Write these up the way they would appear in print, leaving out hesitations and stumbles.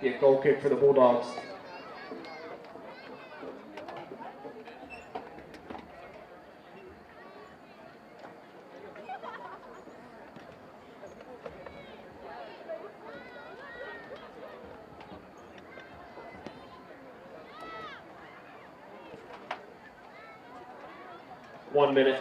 Yeah, goal kick for the Bulldogs. One minute.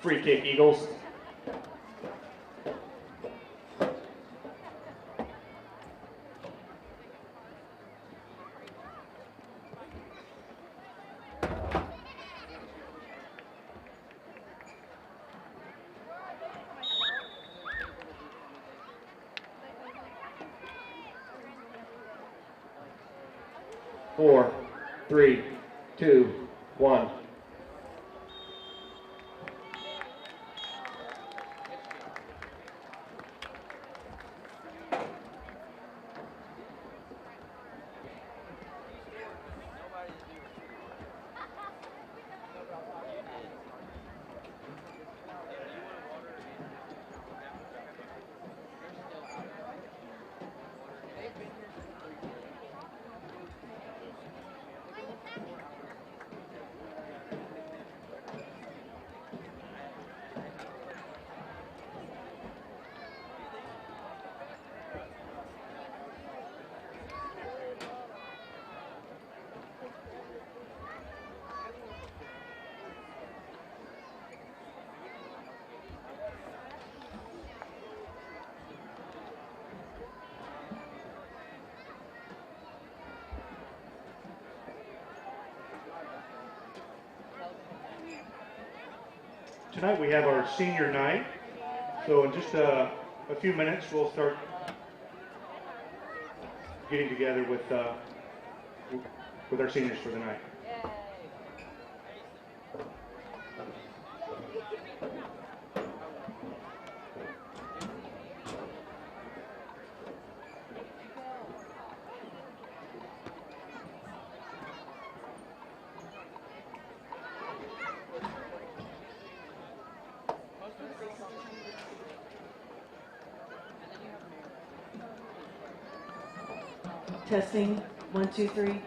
Free kick, Eagles. Four, three, two, one. Tonight we have our senior night, so in just a few minutes we'll start getting together with our seniors for the night. Testing, 1, 2, 3.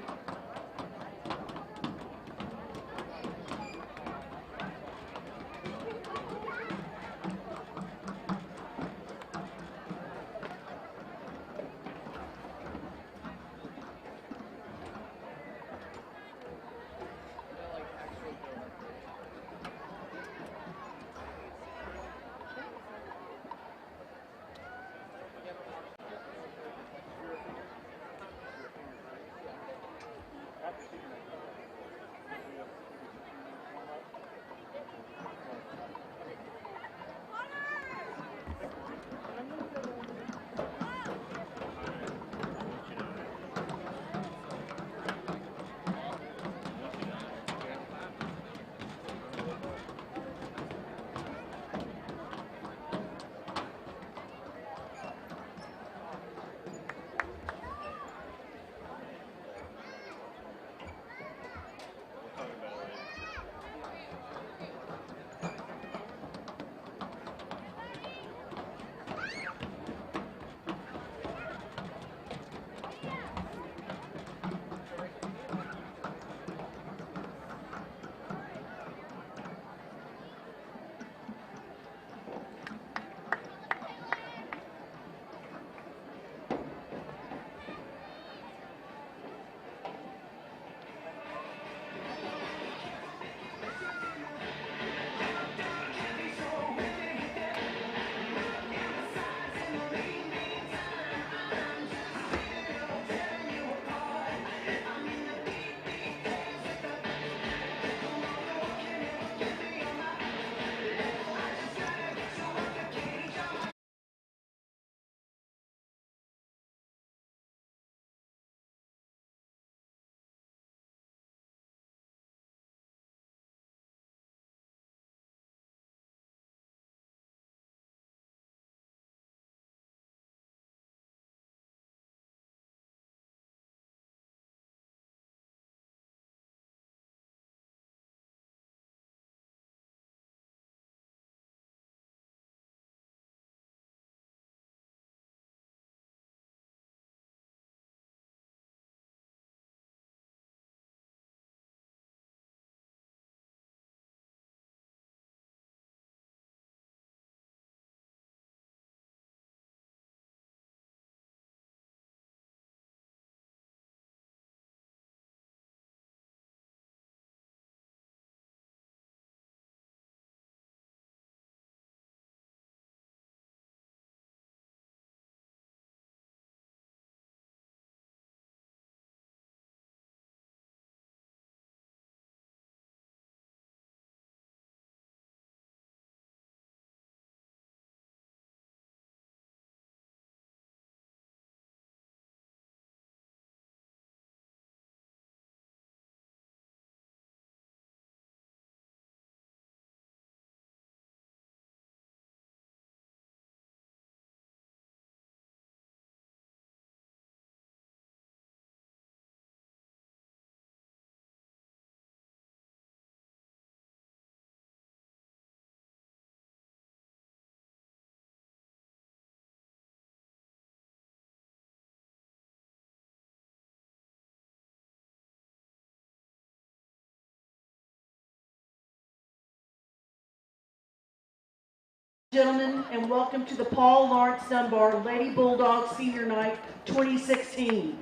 Gentlemen, and welcome to the Paul Lawrence Dunbar Lady Bulldogs Senior Night 2016.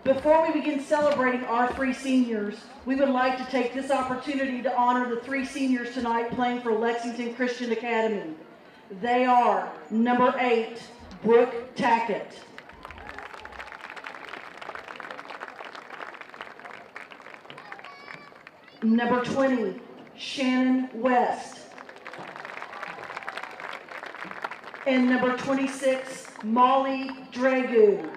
Before we begin celebrating our three seniors, we would like to take this opportunity to honor the three seniors tonight playing for Lexington Christian Academy. They are number 8, Brooke Tackett. Number 20, Shannon West. And number 26, Molly Dragu.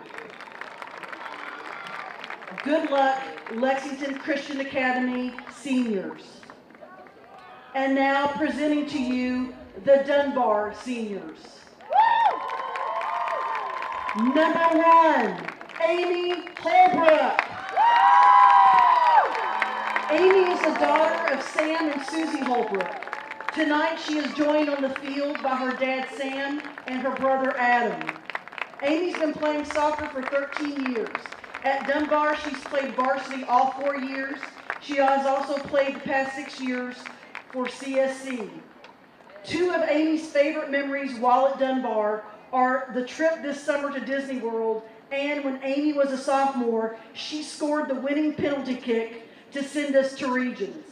Good luck, Lexington Christian Academy seniors. And now presenting to you the Dunbar seniors. Number 1, Amy Holbrook. Amy is the daughter of Sam and Susie Holbrook. Tonight she is joined on the field by her dad Sam and her brother Adam. Amy's been playing soccer for 13 years. At Dunbar she's played varsity all 4 years. She has also played the past 6 years for CSC. 2 of Amy's favorite memories while at Dunbar are the trip this summer to Disney World, and when Amy was a sophomore, she scored the winning penalty kick to send us to regions.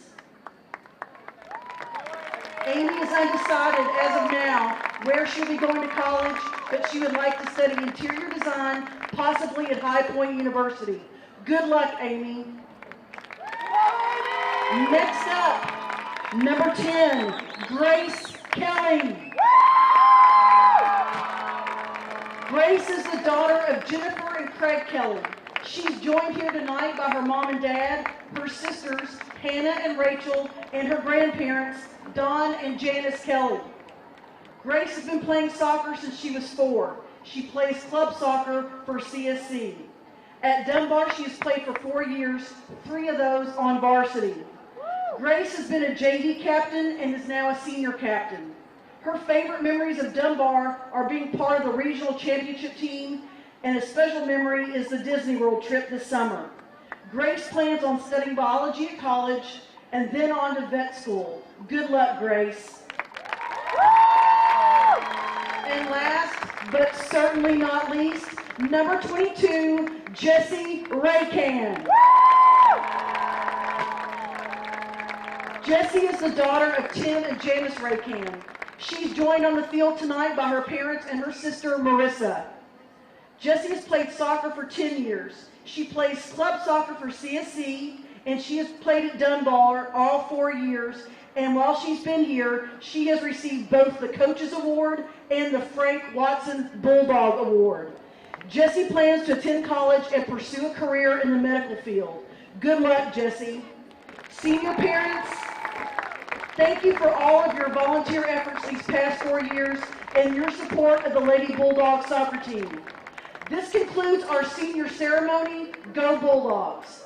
Amy is undecided as of now where she'll be going to college, but she would like to study interior design, possibly at High Point University. Good luck, Amy. Next up, number 10, Grace Kelly. Grace is the daughter of Jennifer and Craig Kelly. She's joined here tonight by her mom and dad, her sisters, Hannah and Rachel, and her grandparents, Don and Janice Kelly. Grace has been playing soccer since she was 4. She plays club soccer for CSC. At Dunbar, she has played for 4 years, 3 of those on varsity. Grace has been a JV captain and is now a senior captain. Her favorite memories of Dunbar are being part of the regional championship team, and a special memory is the Disney World trip this summer. Grace plans on studying biology at college and then on to vet school. Good luck, Grace. And last, but certainly not least, number 22, Jessie Raycan. Jessie is the daughter of Tim and Janice Raycan. She's joined on the field tonight by her parents and her sister, Marissa. Jessie has played soccer for 10 years. She plays club soccer for CSC, and she has played at Dunbar all 4 years. And while she's been here, she has received both the Coaches Award and the Frank Watson Bulldog Award. Jessie plans to attend college and pursue a career in the medical field. Good luck, Jessie. Senior parents, thank you for all of your volunteer efforts these past 4 years and your support of the Lady Bulldog soccer team. This concludes our senior ceremony. Go Bulldogs!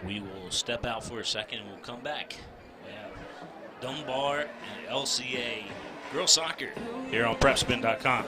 We will step out for a second and we'll come back. We have Dunbar and LCA Girls Soccer here on PrepSpin.com.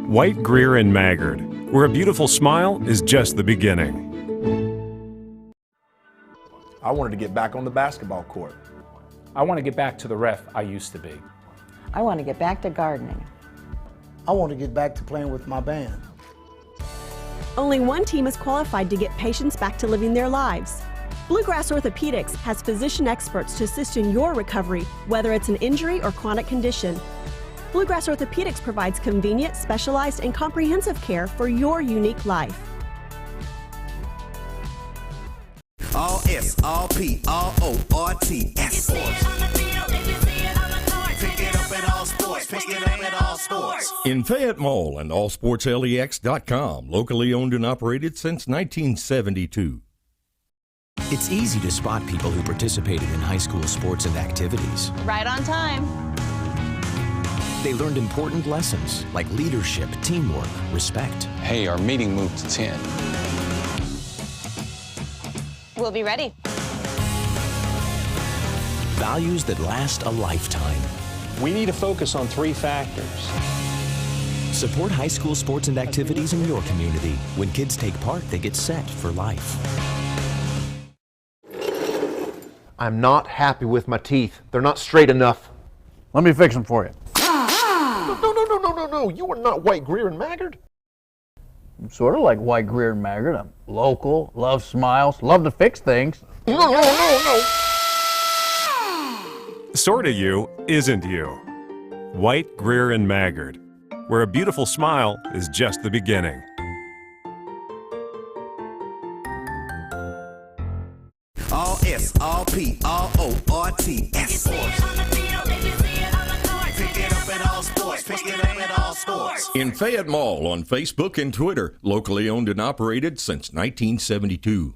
White, Greer, and Maggard, where a beautiful smile is just the beginning. I wanted to get back on the basketball court. I want to get back to the ref I used to be. I want to get back to gardening. I want to get back to playing with my band. Only one team is qualified to get patients back to living their lives. Bluegrass Orthopedics has physician experts to assist in your recovery, whether it's an injury or chronic condition. Bluegrass Orthopedics provides convenient, specialized, and comprehensive care for your unique life. All S, all P, all O, R, T, S. Pick it up at all sports. Pick it up at all sports. In Fayette Mall and allsportslex.com, locally owned and operated since 1972. It's easy to spot people who participated in high school sports and activities. Right on time. They learned important lessons like leadership, teamwork, respect. Hey, our meeting moved to 10. We'll be ready. Values that last a lifetime. We need to focus on 3 factors. Support high school sports and activities in your community. When kids take part, they get set for life. I'm not happy with my teeth. They're not straight enough. Let me fix them for you. No. You are not White, Greer, and Maggard. I'm sort of like White, Greer, and Maggard. I'm local, love smiles, love to fix things. No. Sorta you isn't you. White, Greer, and Maggard, where a beautiful smile is just the beginning. All S, all P, all O, R, T, S. Pick it up at all sports. Pick it up at all sports. In Fayette Mall on Facebook and Twitter, locally owned and operated since 1972.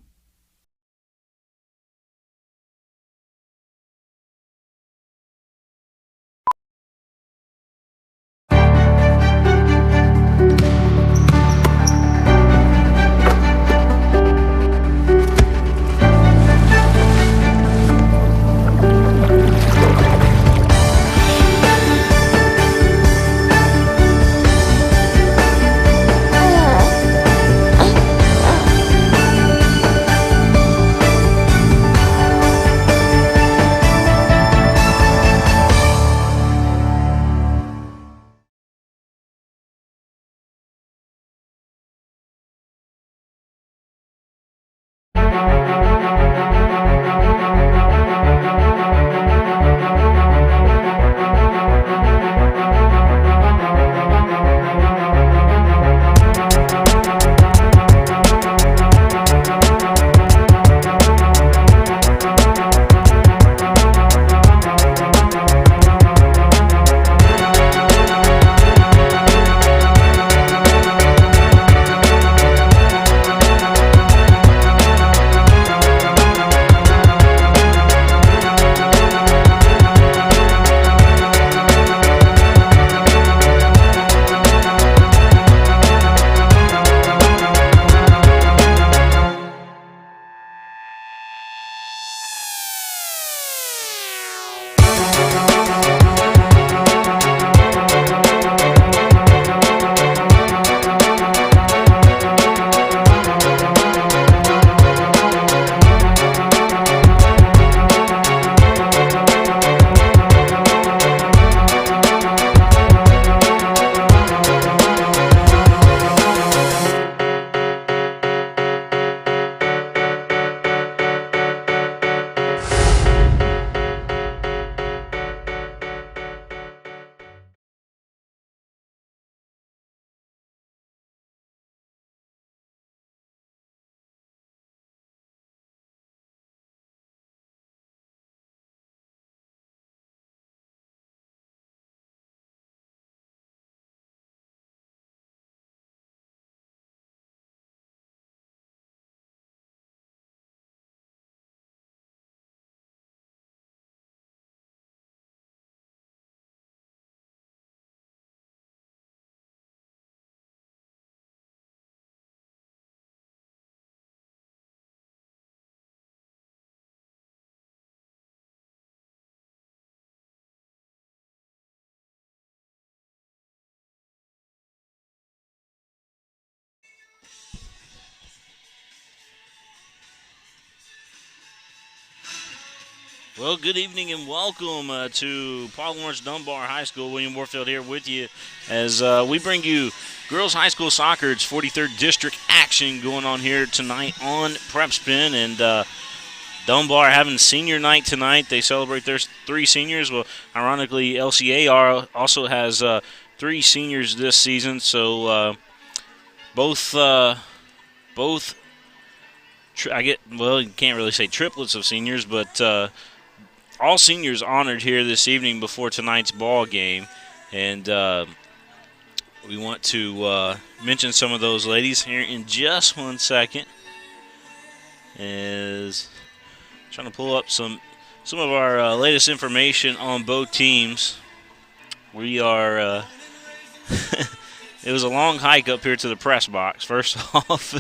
Well, good evening and welcome to Paul Lawrence Dunbar High School. William Warfield here with you as we bring you girls high school soccer. It's 43rd District action going on here tonight on PrepSpin. And Dunbar having senior night tonight. They celebrate their 3 seniors. Well, ironically, LCA also has 3 seniors this season. So both you can't really say triplets of seniors, but all seniors honored here this evening before tonight's ball game. And we want to mention some of those ladies here in just 1 second. As trying to pull up some of our latest information on both teams. We are it was a long hike up here to the press box, first off,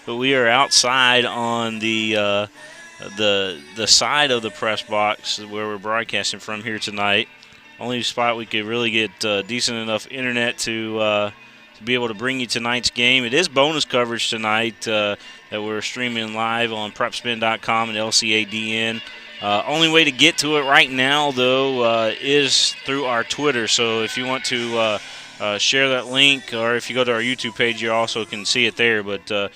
but we are outside on the side of the press box where we're broadcasting from here tonight. Only spot we could really get decent enough internet to be able to bring you tonight's game. It is bonus coverage tonight that we're streaming live on PrepSpin.com and LCADN. Only way to get to it right now, though, is through our Twitter. So if you want to share that link, or if you go to our YouTube page, you also can see it there. But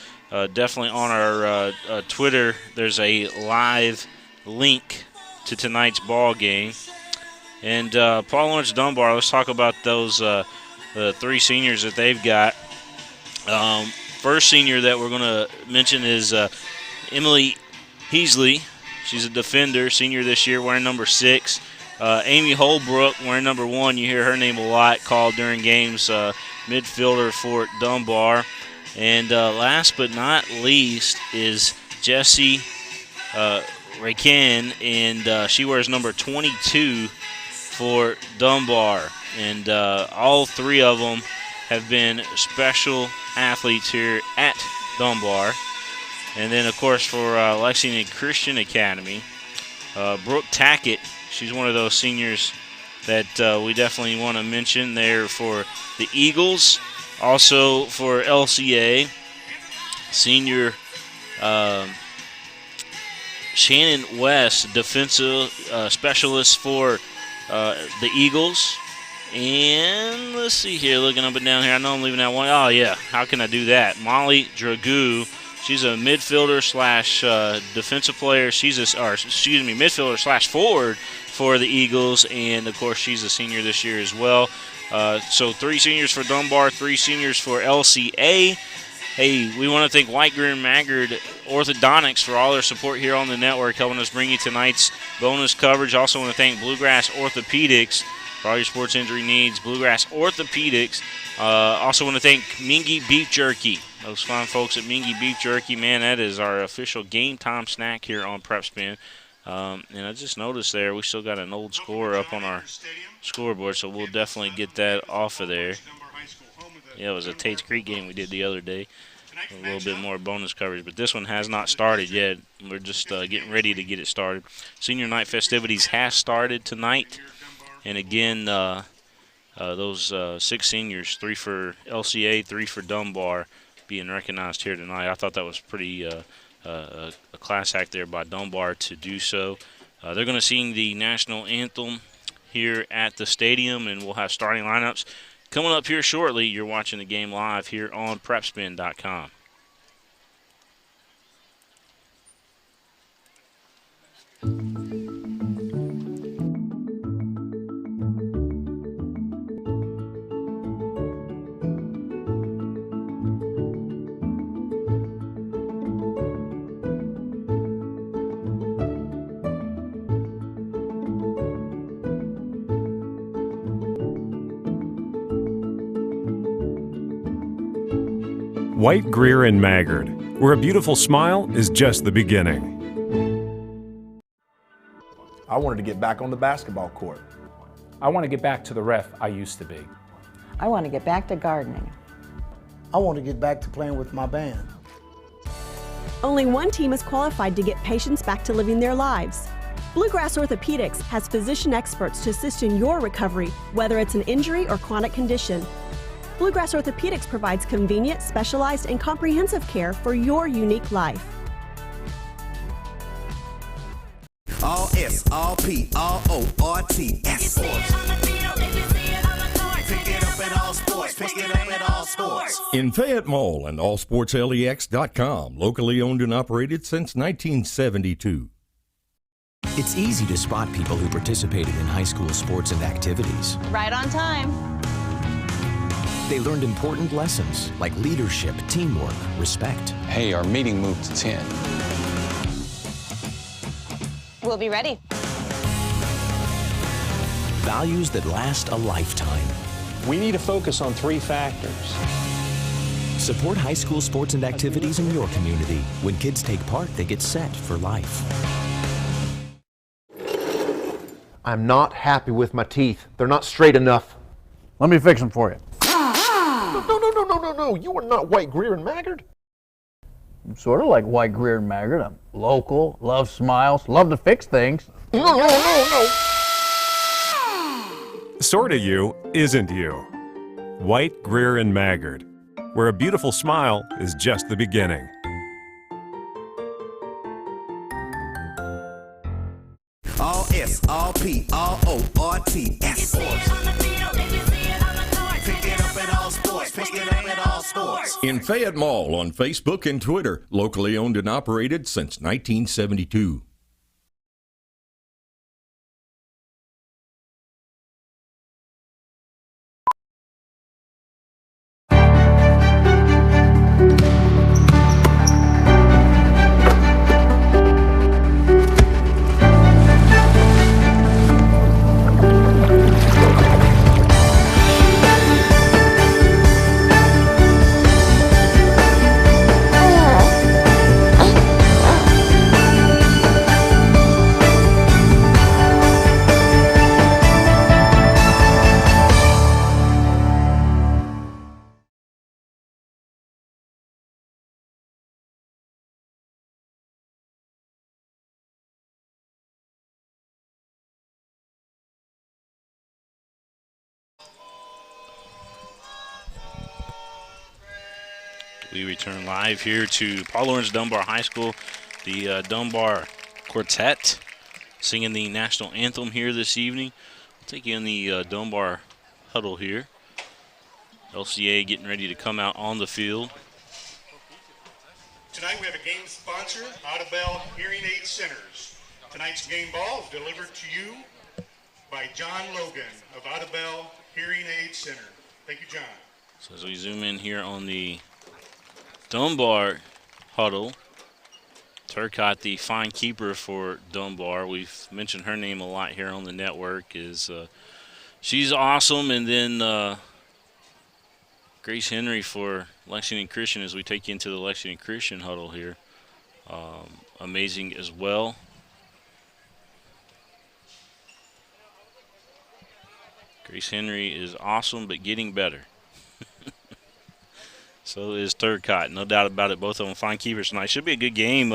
definitely on our Twitter, there's a live link to tonight's ball game. And Paul Lawrence Dunbar, let's talk about those the 3 seniors that they've got. First senior that we're going to mention is Emily Heasley. She's a defender, senior this year, wearing number 6. Amy Holbrook, wearing number 1. You hear her name a lot called during games, midfielder for Dunbar. And last but not least is Jessie Raken, and she wears number 22 for Dunbar. And all 3 of them have been special athletes here at Dunbar. And then, of course, for Lexington Christian Academy, Brooke Tackett, she's one of those seniors that we definitely want to mention there for the Eagles. Also for LCA, senior Shannon West, defensive specialist for the Eagles. And let's see here, looking up and down here. I know I'm leaving out one. Oh, yeah, how can I do that? Molly Dragoo. She's a midfielder slash defensive player. She's midfielder slash forward for the Eagles. And, of course, she's a senior this year as well. So 3 seniors for Dunbar, 3 seniors for LCA. Hey, we want to thank Greer and Maggard Orthodontics for all their support here on the network, helping us bring you tonight's bonus coverage. Also want to thank Bluegrass Orthopedics for all your sports injury needs. Bluegrass Orthopedics. Also want to thank Mingy Beef Jerky. Those fine folks at Mingy Beef Jerky, man, that is our official game time snack here on PrepSpin. And I just noticed there we still got an old score up on our scoreboard, so we'll definitely get that off of there. Yeah, it was a Tate's Creek game we did the other day. A little bit more bonus coverage, but this one has not started yet. We're just getting ready to get it started. Senior night festivities has started tonight. And again, those 6 seniors, 3 for LCA, 3 for Dunbar, being recognized here tonight. I thought that was pretty a class act there by Dunbar to do so. They're going to sing the national anthem here at the stadium, and we'll have starting lineups coming up here shortly. You're watching the game live here on PrepSpin.com. White, Greer, and Maggard, where a beautiful smile is just the beginning. I wanted to get back on the basketball court. I want to get back to the ref I used to be. I want to get back to gardening. I want to get back to playing with my band. Only one team is qualified to get patients back to living their lives. Bluegrass Orthopedics has physician experts to assist in your recovery, whether it's an injury or chronic condition. Bluegrass Orthopedics provides convenient, specialized, and comprehensive care for your unique life. All S-P-O-R-T-S. Pick it up at all sports. Pick it up at all sports. In Fayette Mall and allsportslex.com, locally owned and operated since 1972. It's easy to spot people who participated in high school sports and activities. Right on time. They learned important lessons like leadership, teamwork, respect. Hey, our meeting moved to 10. We'll be ready. Values that last a lifetime. We need to focus on 3 factors. Support high school sports and activities in your community. When kids take part, they get set for life. I'm not happy with my teeth. They're not straight enough. Let me fix them for you. No. You are not White, Greer, and Maggard. I'm sort of like White, Greer, and Maggard. I'm local, love smiles, love to fix things. No. Sorta you isn't you. White, Greer, and Maggard, where a beautiful smile is just the beginning. All S, all P, all O-R-T-S. Pick it up at all sports. Pick it up at all sports. In Fayette Mall on Facebook and Twitter, locally owned and operated since 1972. We return live here to Paul Lawrence Dunbar High School. The Dunbar Quartet singing the national anthem here this evening. We'll take you in the Dunbar huddle here. LCA getting ready to come out on the field. Tonight we have a game sponsor, Audubell Hearing Aid Centers. Tonight's game ball is delivered to you by John Logan of Audubell Hearing Aid Center. Thank you, John. So as we zoom in here on the Dunbar huddle, Turcotte, the fine keeper for Dunbar. We've mentioned her name a lot here on the network. She's awesome. And then Grace Henry for Lexington Christian as we take you into the Lexington Christian huddle here. Amazing as well. Grace Henry is awesome, but getting better. So is Turcotte, no doubt about it. Both of them fine keepers tonight. Should be a good game.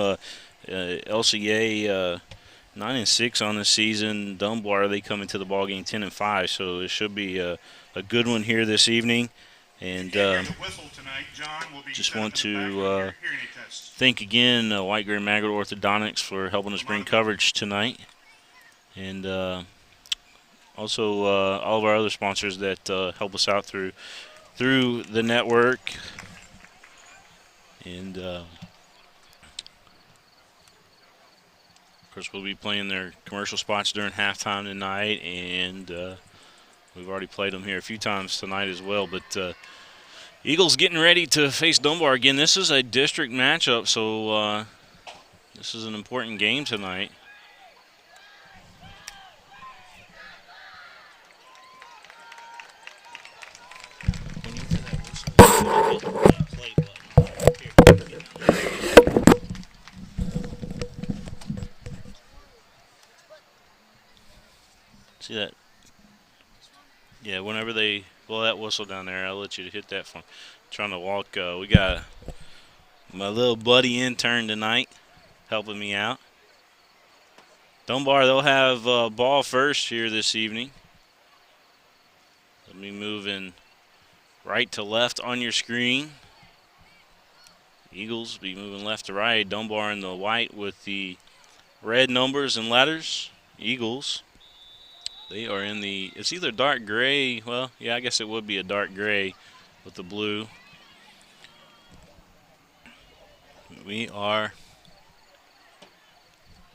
LCA 9-6 on the season. Dunbar, they come into the ball game 10-5. So it should be a good one here this evening. And just want to thank again White, Greer, Maggard Orthodontics for helping us bring coverage tonight. And also all of our other sponsors that help us out through the network. And of course we'll be playing their commercial spots during halftime tonight, and we've already played them here a few times tonight as well. But Eagles getting ready to face Dunbar again. This is a district matchup, so this is an important game tonight. See that? Yeah, whenever they blow that whistle down there, I'll let you hit that from. Trying to walk. We got my little buddy intern tonight helping me out. Dunbar, they'll have ball first here this evening. Let me move in right to left on your screen. Eagles be moving left to right. Dunbar in the white with the red numbers and letters. Eagles, they are in the, it's either dark gray, well, yeah, I guess it would be a dark gray with the blue. We are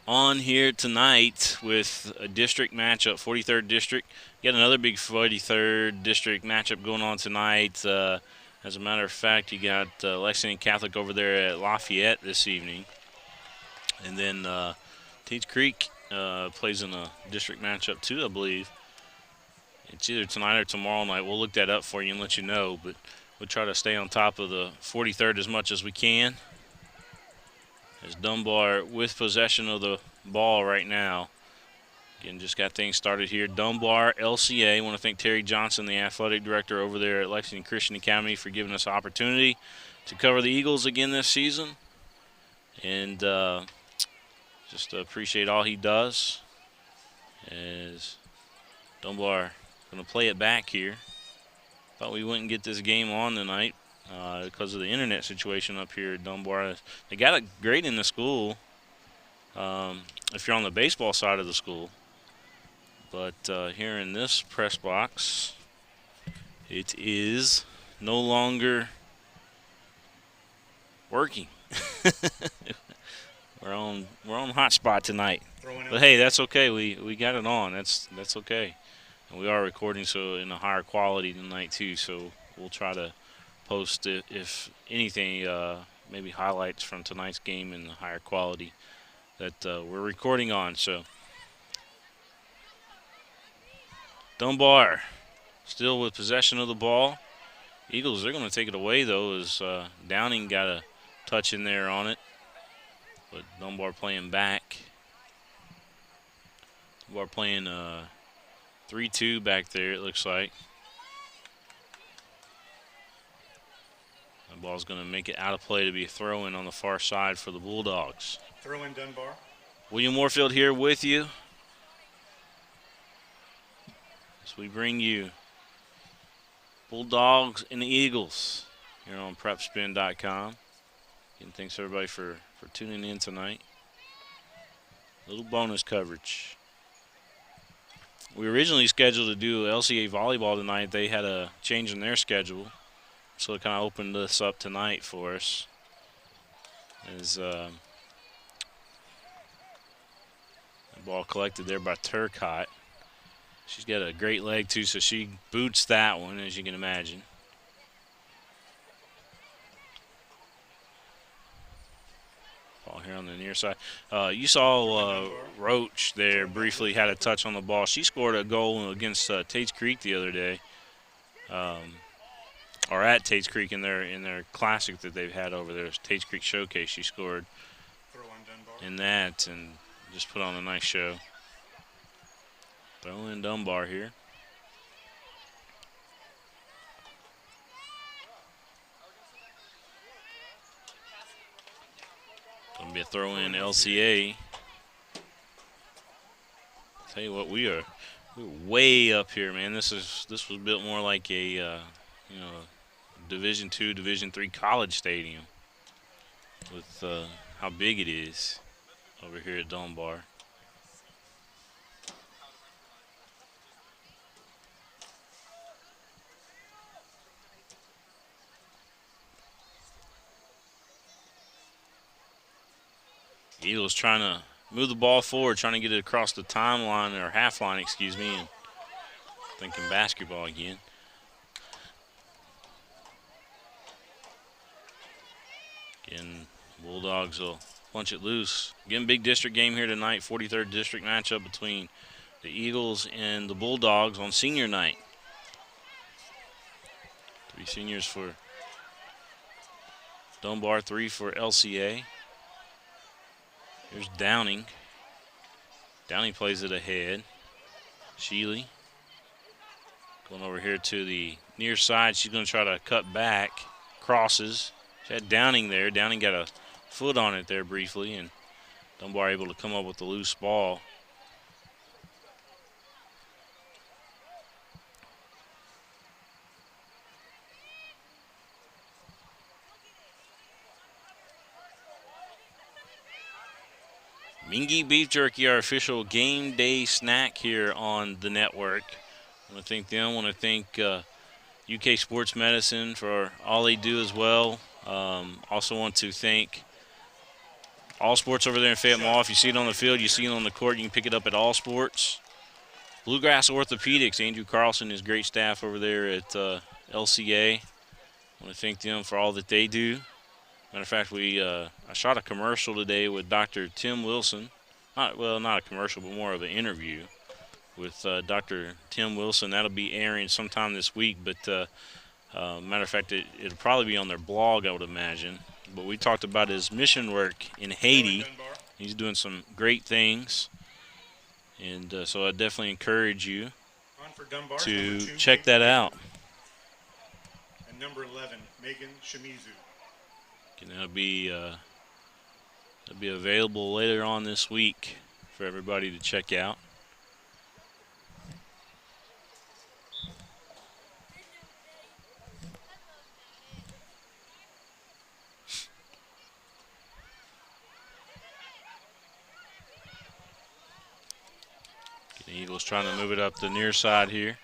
on here tonight with a district matchup, 43rd District. Got another big 43rd District matchup going on tonight. As a matter of fact, you got Lexington Catholic over there at Lafayette this evening. And then Teach Creek plays in a district matchup too, I believe. It's either tonight or tomorrow night. We'll look that up for you and let you know. But we'll try to stay on top of the 43rd as much as we can. As Dunbar with possession of the ball right now. Again, just got things started here. Dunbar, LCA. I want to thank Terry Johnson, the athletic director over there at Lexington Christian Academy, for giving us an opportunity to cover the Eagles again this season. And just appreciate all he does. As Dunbar going to play it back here. Thought we wouldn't get this game on tonight because of the internet situation up here at Dunbar. They got it great in the school if you're on the baseball side of the school. But here in this press box, it is no longer working. We're on hotspot tonight. But hey, that's okay. We got it on. That's okay. And we are recording so in a higher quality tonight too. So we'll try to post it, if anything, maybe highlights from tonight's game in the higher quality that we're recording on. So Dunbar still with possession of the ball. Eagles, they're going to take it away, though, as Downing got a touch in there on it. But Dunbar playing back. Dunbar playing 3-2 back there, it looks like. The ball's going to make it out of play to be a throw-in on the far side for the Bulldogs. Throw-in Dunbar. William Warfield here with you. So we bring you Bulldogs and the Eagles here on PrepSpin.com. Again, thanks everybody for tuning in tonight. Little bonus coverage. We originally scheduled to do LCA volleyball tonight. They had a change in their schedule, so it kind of opened this up tonight for us. As the ball collected there by Turcotte. She's got a great leg, too, so she boots that one, as you can imagine. Ball here on the near side. You saw Roach there briefly had a touch on the ball. She scored a goal against Tates Creek the other day, or at Tates Creek in their classic that they've had over there, Tates Creek Showcase. She scored in that and just put on a nice show. Throw in Dunbar here. Going to be a throw in LCA. Tell you what, we're way up here, man. This was built more like a Division II, Division III college stadium with how big it is over here at Dunbar. Eagles trying to move the ball forward, trying to get it across the timeline, or half line, excuse me, and thinking basketball again. Again, Bulldogs will punch it loose. Again, big district game here tonight, 43rd district matchup between the Eagles and the Bulldogs on senior night. 3 seniors for Dunbar, 3 for LCA. Here's Downing. Downing plays it ahead. Sheely going over here to the near side. She's going to try to cut back. Crosses. She had Downing there. Downing got a foot on it there briefly, and Dunbar able to come up with the loose ball. Mingy Beef Jerky, our official game day snack here on the network. I want to thank them. I want to thank UK Sports Medicine for all they do as well. Also want to thank All Sports over there in Fayette Mall. If you see it on the field, you see it on the court, you can pick it up at All Sports. Bluegrass Orthopedics, Andrew Carlson, his great staff over there at LCA. I want to thank them for all that they do. Matter of fact, I shot a commercial today with Dr. Tim Wilson. Not a commercial, but more of an interview with Dr. Tim Wilson. That'll be airing sometime this week, but matter of fact, it'll probably be on their blog, I would imagine. But we talked about his mission work in Haiti. He's doing some great things, and so I definitely encourage you to check that out. And number 11, Megan Shimizu. And that'll be available later on this week for everybody to check out. The Eagles trying to move it up the near side here.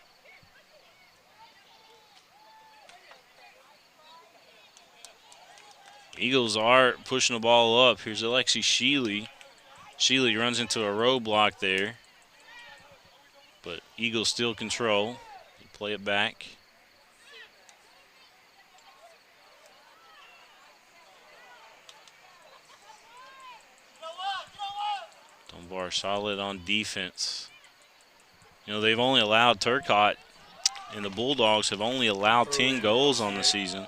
Eagles are pushing the ball up. Here's Alexi Sheely. Sheely runs into a roadblock there. But Eagles still control. They play it back. Dunbar solid on defense. You know, they've only allowed Turcotte, and the Bulldogs have only allowed 10 goals on the season.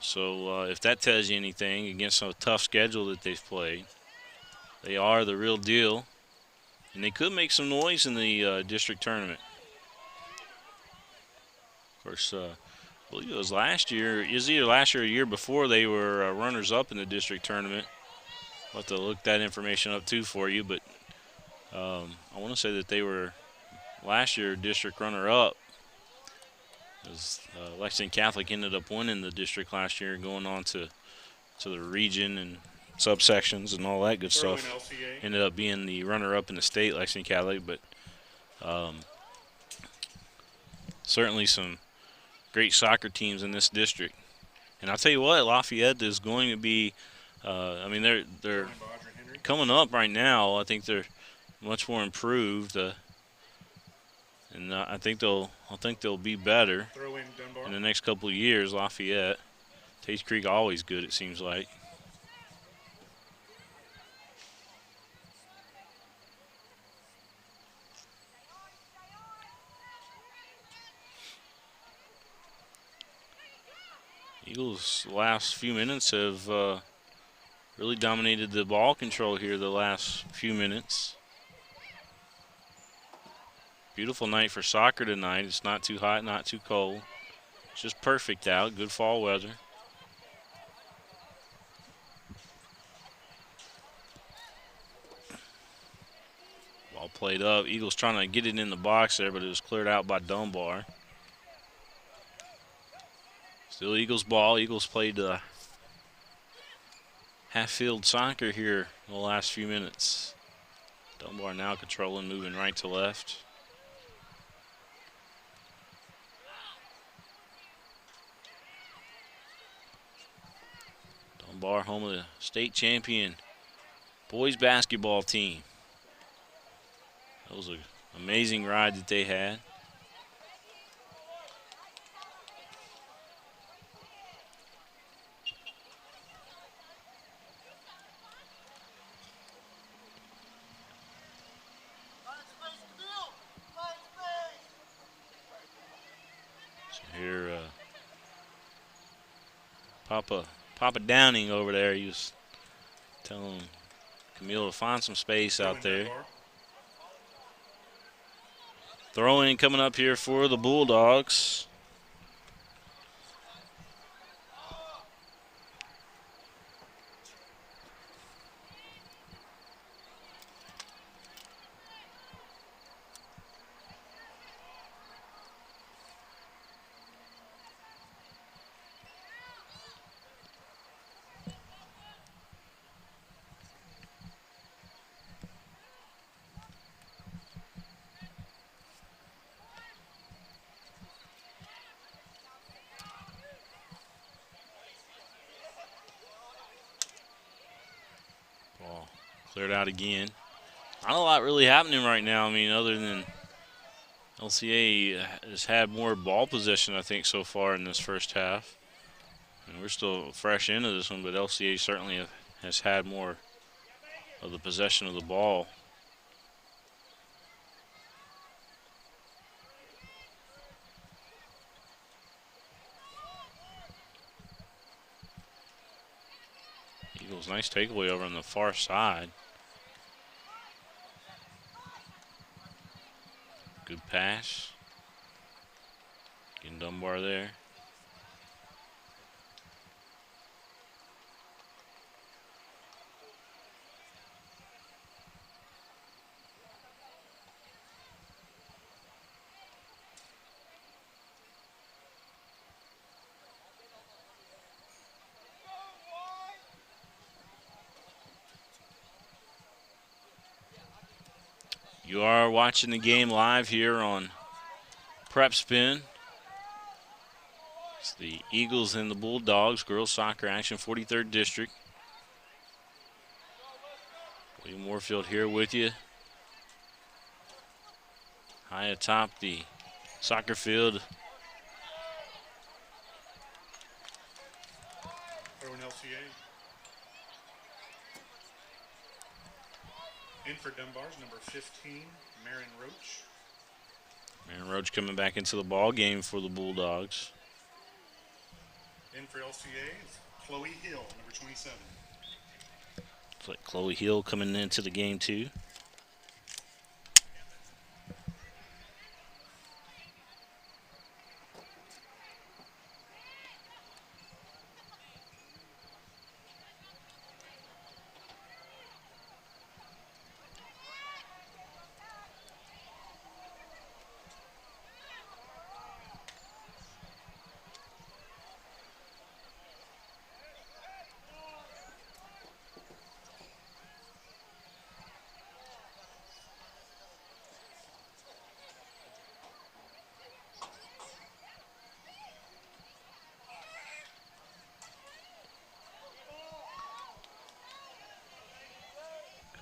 So if that tells you anything against a tough schedule that they've played, they are the real deal. And they could make some noise in the district tournament. Of course, I believe it was last year. It was either last year or a year before they were runners-up in the district tournament. I'll have to look that information up, too, for you. But I want to say that they were last year district runner-up. Lexington Catholic ended up winning the district last year, going on to the region and subsections and all that good stuff. Ended up being the runner-up in the state, Lexington Catholic, but certainly some great soccer teams in this district. And I'll tell you what, Lafayette is going to be. I mean, they're coming up right now. I think they're much more improved. And I think they'll be better in the next couple of years. Lafayette, Taste Creek always good, it seems like. Eagles' last few minutes have really dominated the ball control here the last few minutes. Beautiful night for soccer tonight. It's not too hot, not too cold. It's just perfect out. Good fall weather. Ball played up. Eagles trying to get it in the box there, but it was cleared out by Dunbar. Still Eagles ball. Eagles played half-field soccer here in the last few minutes. Dunbar now controlling, moving right to left. Dunbar, home of the state champion boys basketball team. That was an amazing ride that they had. So here, Papa Downing over there, he was telling Camille to find some space out there. Throw-in coming up here for the Bulldogs. Cleared out again. Not a lot really happening right now. I mean, other than LCA has had more ball possession, I think, so far in this first half. And we're still fresh into this one, but LCA certainly has had more of the possession of the ball. Eagles, nice takeaway over on the far side. Good pass. Getting Dunbar there. You are watching the game live here on PrepSpin. It's the Eagles and the Bulldogs, girls soccer action, 43rd District. William Warfield here with you. High atop the soccer field. Throwing LCA. In for Dunbar's number 15, Marin Roach. Marin Roach coming back into the ball game for the Bulldogs. In for LCA is Chloe Hill, number 27. It's like Chloe Hill coming into the game too.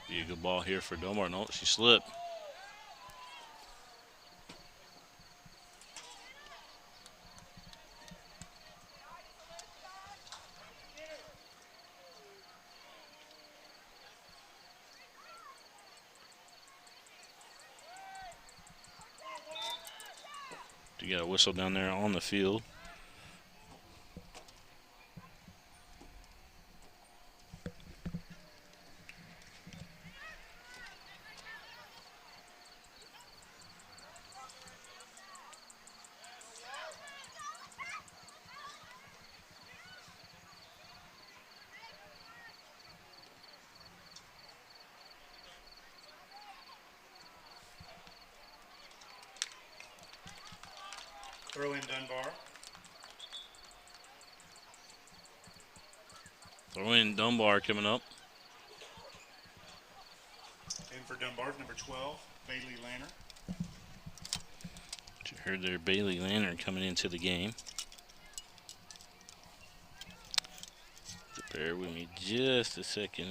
Be a good ball here for Dunbar. No, she slipped. You got a whistle down there on the field. Throw in Dunbar. Throw in Dunbar coming up. In for Dunbar's number 12, Bailey Lanner. You heard there, Bailey Lanner coming into the game. Bear with me just a second.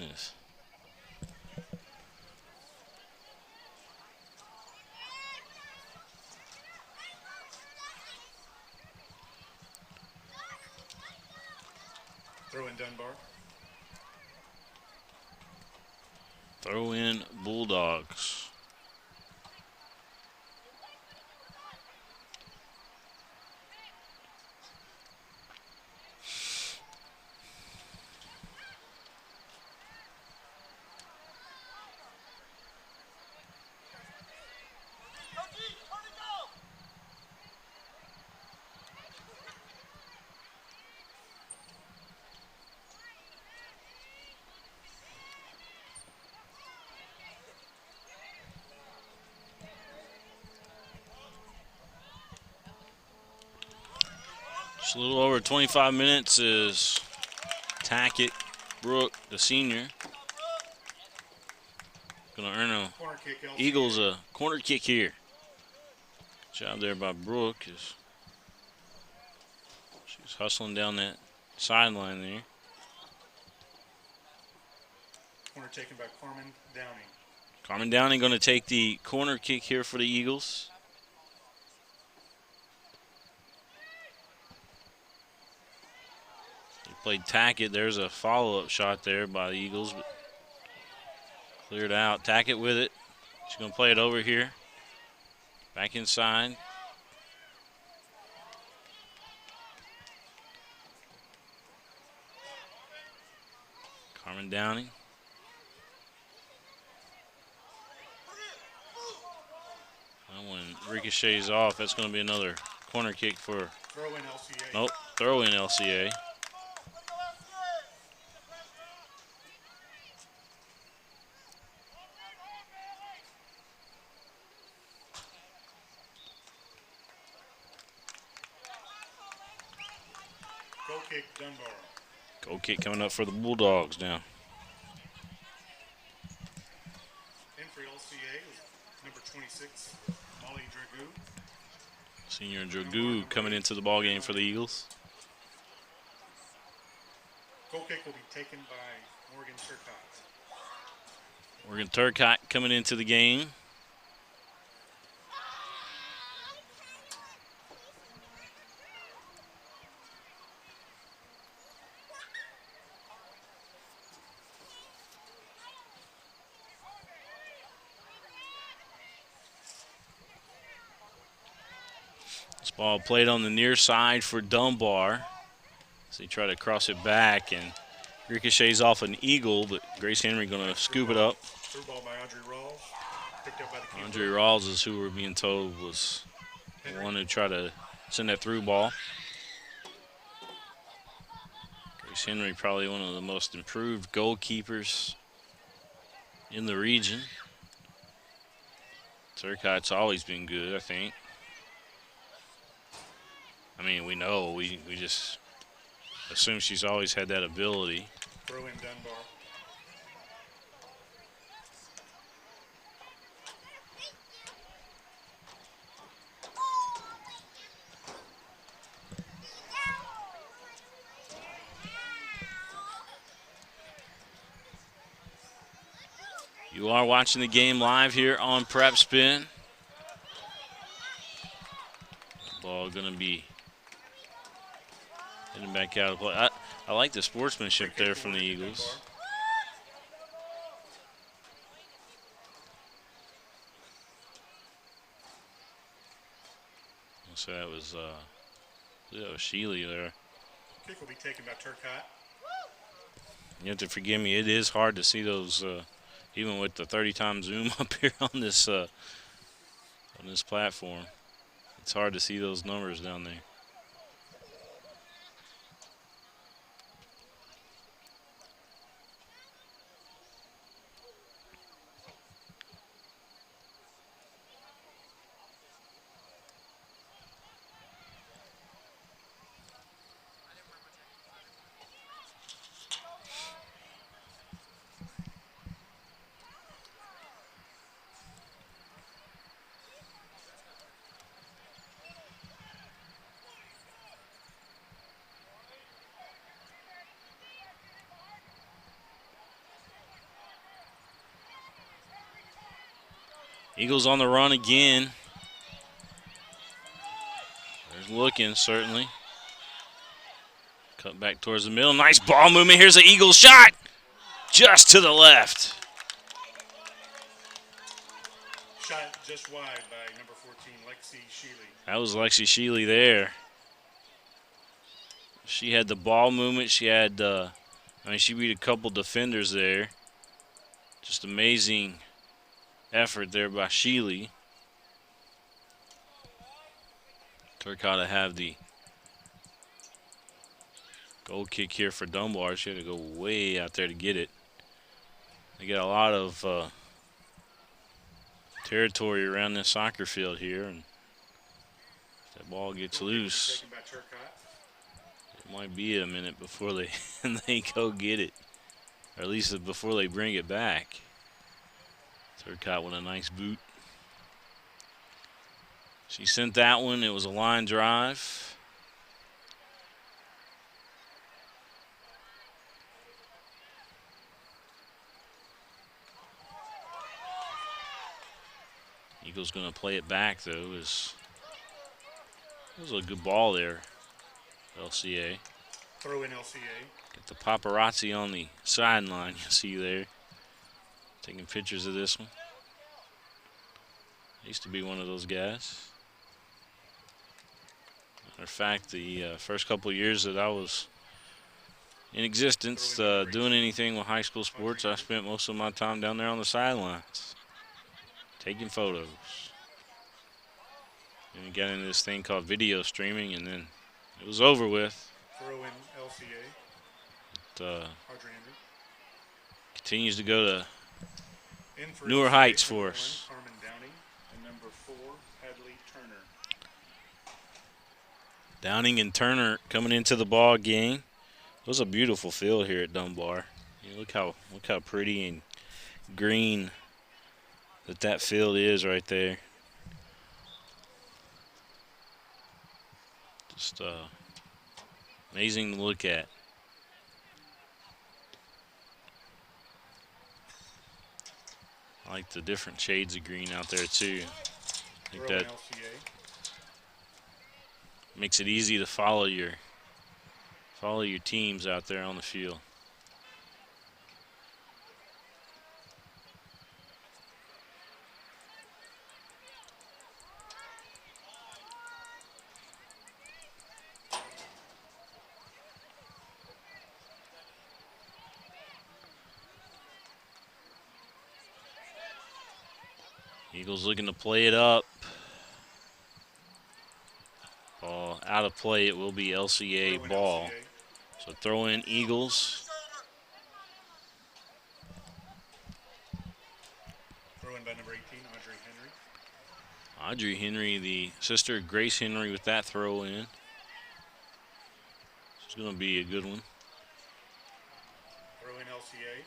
Throw in Dunbar. Throw in Bulldogs. Just a little over 25 minutes is Tackett Brooke, the senior. Gonna earn a Eagles a corner kick here. Job there by Brooke. She's hustling down that sideline there. Corner taken by Carmen Downing. Carmen Downing going to take the corner kick here for the Eagles. They played Tackett. There's a follow-up shot there by the Eagles, but cleared out. Tackett with it. She's going to play it over here. Back inside. Carmen Downing. That one ricochets off. That's going to be another corner kick for. Throw in LCA. Nope, throw in LCA. Goal kick, Dunbar. Goal kick coming up for the Bulldogs now. In for LCA, number 26, Molly Dragoo. Senior Dragoo coming into the ball game for the Eagles. Goal kick will be taken by Morgan Turcotte. Morgan Turcotte coming into the game. This ball played on the near side for Dunbar. So he tried to cross it back and ricochets off an Eagle, but Grace Henry going to scoop it up. Through ball by Andre Rawls. Picked up by the keeper. Andre Rawls is who we're being told was the one who tried to send that through ball. Grace Henry probably one of the most improved goalkeepers in the region. Turcotte's always been good, I think. I mean, we know, we just assume she's always had that ability. Throw in Dunbar. You are watching the game live here on PrepSpin. Ball going to be heading back out of play. I like the sportsmanship there from the Eagles. So that was Sheely there. Kick will be taken by Turcotte. You have to forgive me. It is hard to see those, even with the 30-time zoom up here on this platform. It's hard to see those numbers down there. Eagles on the run again. There's looking, certainly. Cut back towards the middle. Nice ball movement. Here's the Eagles shot. Just to the left. Shot just wide by number 14, Lexi Sheely. That was Lexi Sheely there. She had the ball movement. She had, she beat a couple defenders there. Just amazing effort there by Sheely. Turcotte have the goal kick here for Dunbar. She had to go way out there to get it. They got a lot of territory around this soccer field here, and if that ball gets loose, it might be a minute before they go get it, or at least before they bring it back. Turcotte with a nice boot. She sent that one. It was a line drive. Eagles going to play it back, though. It was a good ball there, LCA. Throw in LCA. Get the paparazzi on the sideline, you see there. Taking pictures of this one. I used to be one of those guys. Matter of fact, the first couple of years that I was in existence doing anything with high school sports, I spent most of my time down there on the sidelines, taking photos. And we got into this thing called video streaming, and then it was over with. Throw in LCA. It continues to go to newer LCA, heights for us. Harmon Downing and number 4, Hadley Turner. Downing and Turner coming into the ball game. It was a beautiful field here at Dunbar. Look how pretty and green that field is right there. Just amazing to look at. I like the different shades of green out there too. I think that makes it easy to follow your teams out there on the field. Eagles looking to play it up. Ball out of play. It will be LCA ball. So throw in Eagles. Throw in by number 18, Audrey Henry. Audrey Henry, the sister of Grace Henry, with that throw in. It's going to be a good one. Throw in LCA.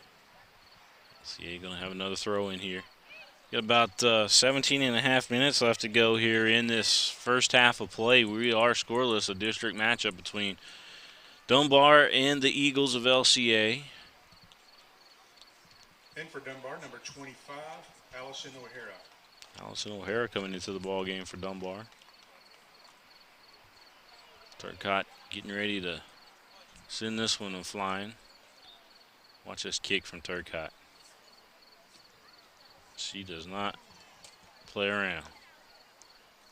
LCA going to have another throw in here. Got about 17 and a half minutes left to go here in this first half of play. We are scoreless, a district matchup between Dunbar and the Eagles of LCA. In for Dunbar, number 25, Allison O'Hara. Allison O'Hara coming into the ball game for Dunbar. Turcotte getting ready to send this one flying. Watch this kick from Turcotte. She does not play around.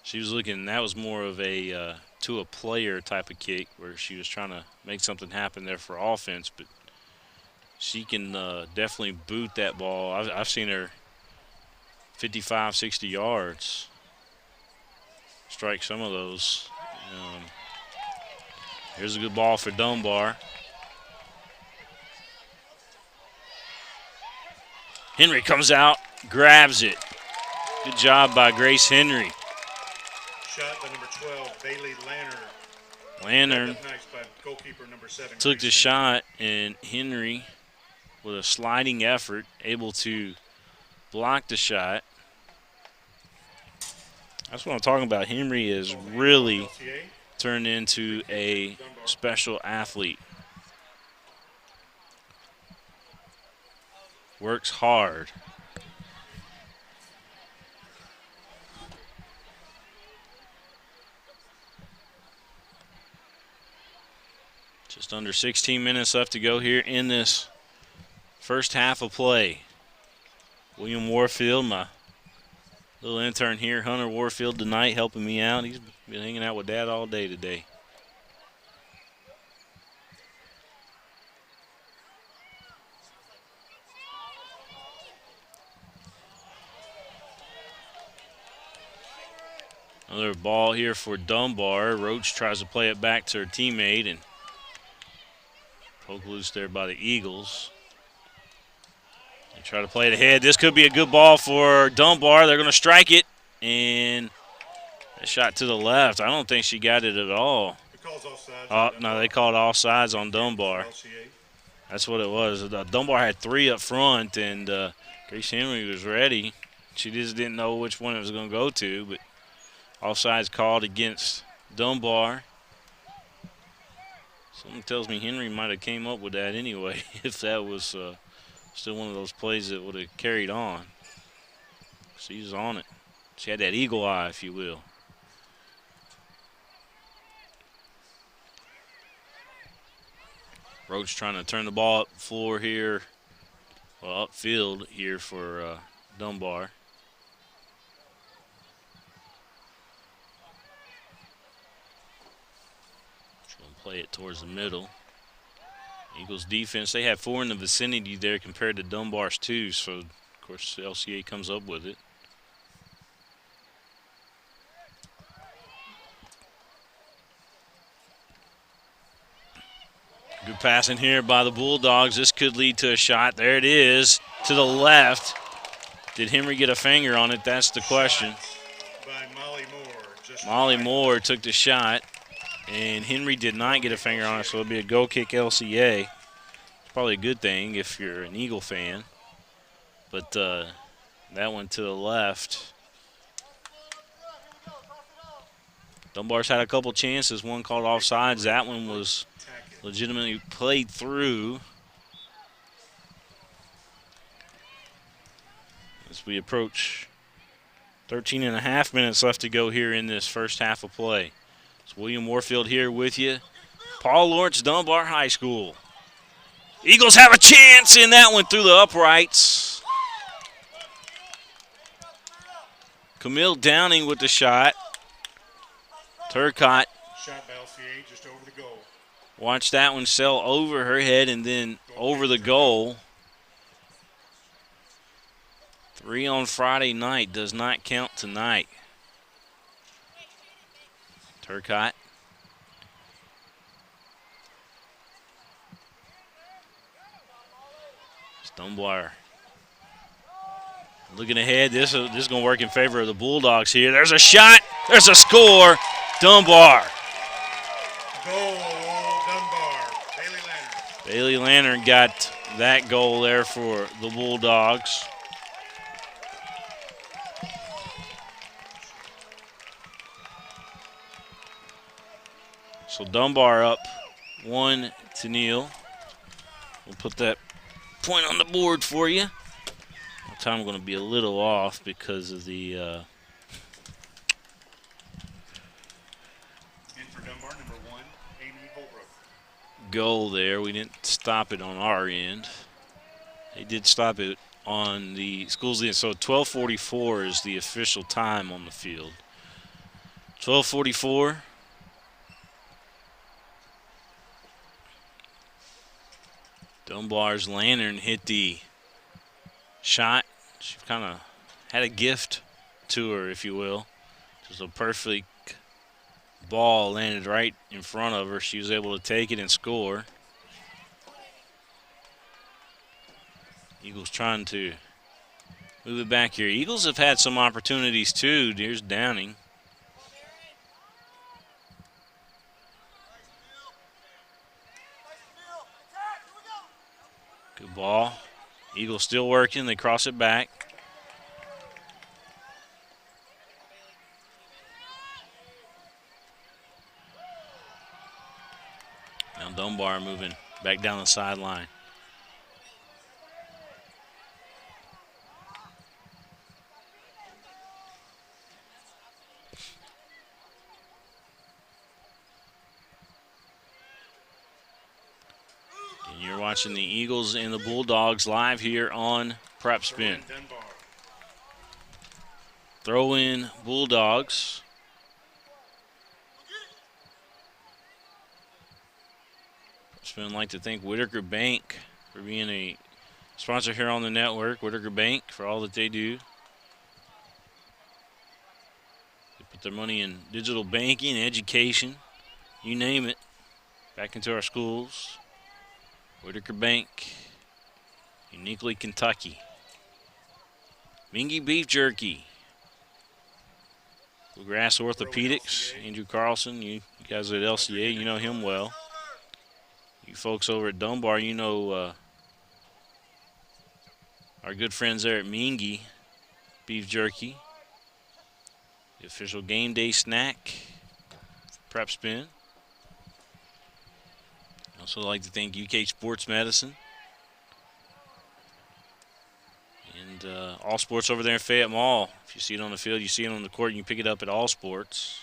She was looking, that was more of a to a player type of kick where she was trying to make something happen there for offense, but she can definitely boot that ball. I've seen her 55, 60 yards strike some of those. Here's a good ball for Dunbar. Henry comes out, grabs it. Good job by Grace Henry. Shot by number 12, Bailey Lannern. Lannern Nice by goalkeeper number 7. took the shot, and Henry, with a sliding effort, able to block the shot. That's what I'm talking about. Henry is really turned into a special athlete. Works hard. Just under 16 minutes left to go here in this first half of play. William Warfield, my little intern here, Hunter Warfield tonight, helping me out. He's been hanging out with Dad all day today. Another ball here for Dunbar. Roach tries to play it back to her teammate and poke loose there by the Eagles. They try to play it ahead. This could be a good ball for Dunbar. They're going to strike it, and a shot to the left. I don't think she got it at all. Oh, no, they called offsides on Dunbar. That's what it was. Dunbar had 3 up front, and Grace Henry was ready. She just didn't know which one it was going to go to, but offsides called against Dunbar. Something tells me Henry might have came up with that anyway if that was still one of those plays that would have carried on. She's on it. She had that eagle eye, if you will. Roach trying to turn the ball up the floor here, well, upfield here for Dunbar. Trying to play it towards the middle. Eagles defense, they have 4 in the vicinity there compared to Dunbar's 2, so of course LCA comes up with it. Good passing here by the Bulldogs. This could lead to a shot. There it is, to the left. Did Henry get a finger on it? That's the question. By Molly Moore. Molly Moore took the shot, and Henry did not get a finger on it, so it'll be a goal kick LCA. It's probably a good thing if you're an Eagle fan. But that one to the left. Dunbar's had a couple chances, one called offsides. That one was legitimately played through. As we approach 13 and a half minutes left to go here in this first half of play. It's William Warfield here with you. Paul Lawrence, Dunbar High School. Eagles have a chance in that one through the uprights. Camille Downing with the shot. Turcotte. Shot by LCA just over the goal. Watch that one sail over her head and then over the goal. 3 on Friday night does not count tonight. Turcotte. Dunbar. Looking ahead, this is going to work in favor of the Bulldogs here. There's a shot. There's a score. Dunbar. Goal, Dunbar. Bailey Lantern. Bailey Lantern got that goal there for the Bulldogs. So Dunbar up 1-0. We'll put that point on the board for you. Time going to be a little off because of the in for Dunbar, number 1, Amy Holbrook. Goal there. We didn't stop it on our end. They did stop it on the school's end. So 12:44 is the official time on the field. 12:44. Dunbar's Lantern hit the shot. She kind of had a gift to her, if you will. Just a perfect ball landed right in front of her. She was able to take it and score. Eagles trying to move it back here. Eagles have had some opportunities too. Here's Downing. Good ball. Eagles still working. They cross it back. Now Dunbar moving back down the sideline. And you're watching the Eagles and the Bulldogs live here on PrepSpin. Throw in Bulldogs. PrepSpin like to thank Whitaker Bank for being a sponsor here on the network. Whitaker Bank for all that they do. They put their money in digital banking, education, you name it, back into our schools. Whitaker Bank, uniquely Kentucky. Mingy Beef Jerky. Bluegrass Orthodontics, Andrew Carlson, you guys at LCA, you know him well. You folks over at Dunbar, you know our good friends there at Mingy Beef Jerky. The official game day snack, PrepSpin. Also like to thank UK Sports Medicine. And And All Sports over there in Fayette Mall. If you see it on the field, you see it on the court, you can pick it up at All Sports.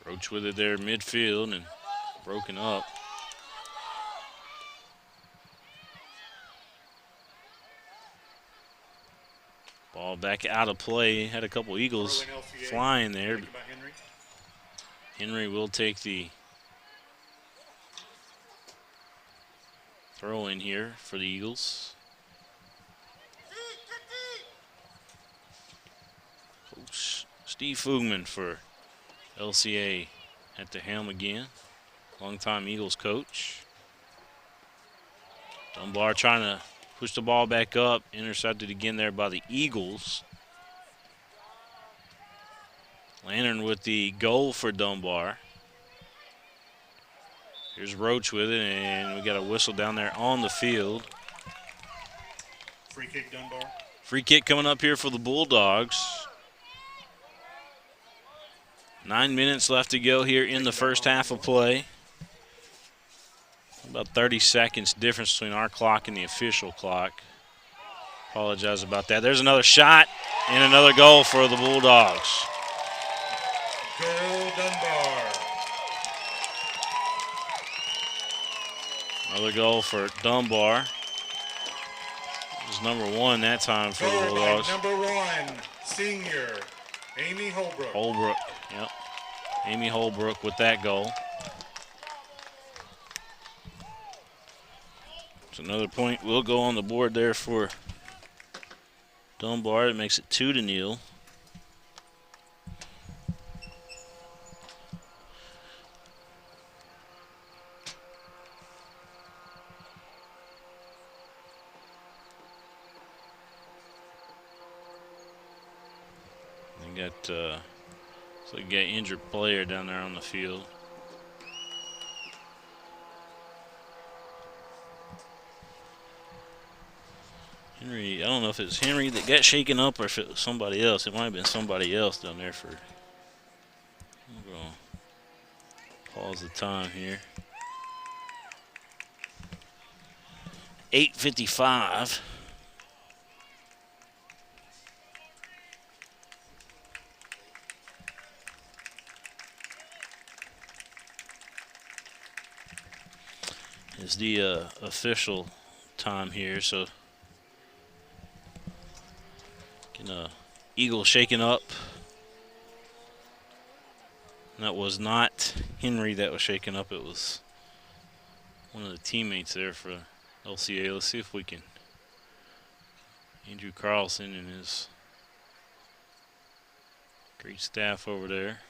Roach with it there midfield and broken up. Ball back out of play. Had a couple Eagles flying there. Henry will take the throw in here for the Eagles. Coach Steve Fugman for LCA at the helm again. Longtime Eagles coach. Dunbar trying to push the ball back up. Intercepted again there by the Eagles. Lantern with the goal for Dunbar. Here's Roach with it, and we got a whistle down there on the field. Free kick, Dunbar. Free kick coming up here for the Bulldogs. 9 minutes left to go here in the first half of play. About 30 seconds difference between our clock and the official clock. Apologize about that. There's another shot and another goal for the Bulldogs. Goal, Dunbar. Another goal for Dunbar. It was number 1 that time for the Bulldogs. Number 1, senior, Amy Holbrook. Holbrook, yep. Amy Holbrook with that goal. So another point will go on the board there for Dunbar. It makes it 2-0. They got so you got injured player down there on the field. Henry, I don't know if it's Henry that got shaken up or if it was somebody else. It might have been somebody else down there for. I'm going to pause the time here. 8:55. Is the official time here, so Eagle shaken up. And that was not Henry that was shaken up, it was one of the teammates there for LCA. Let's see if we can. Andrew Carlson and his great staff over there.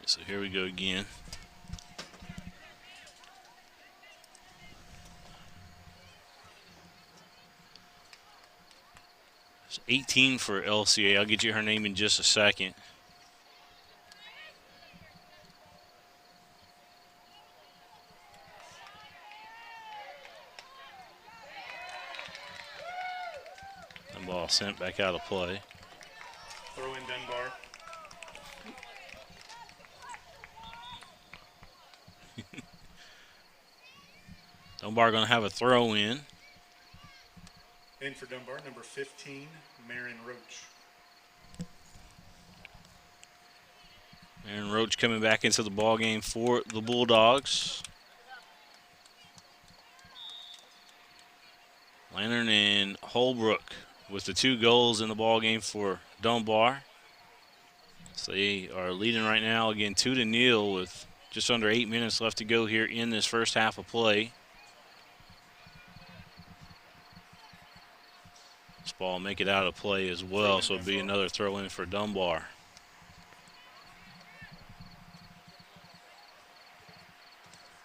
So here we go again. It's 18 for LCA. I'll get you her name in just a second. The ball sent back out of play. Throw in Dunbar. Dunbar going to have a throw in. In for Dunbar, number 15, Marin Roach. Marin Roach coming back into the ball game for the Bulldogs. Lantern and Holbrook with the 2 goals in the ball game for Dunbar. So they are leading right now again 2-0 with just under 8 minutes left to go here in this first half of play. This ball make it out of play as well, so it'll be another throw in for Dunbar.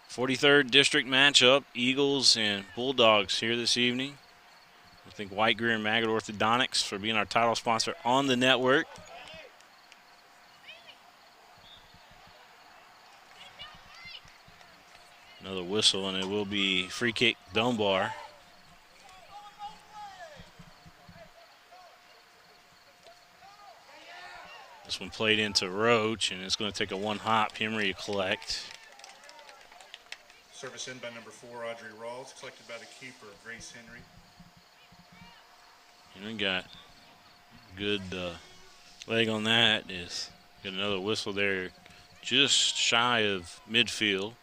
(43rd district matchup, Eagles and Bulldogs here this evening. I thank White, Greer, and Maggard Orthodontics for being our title sponsor on the network. Another whistle, and it will be free kick Dunbar. This one played into Roach, and it's going to take a one hop. Henry to collect. Service in by number 4, Audrey Rawls, collected by the keeper, Grace Henry. And we got good leg on that. Got another whistle there, just shy of midfield.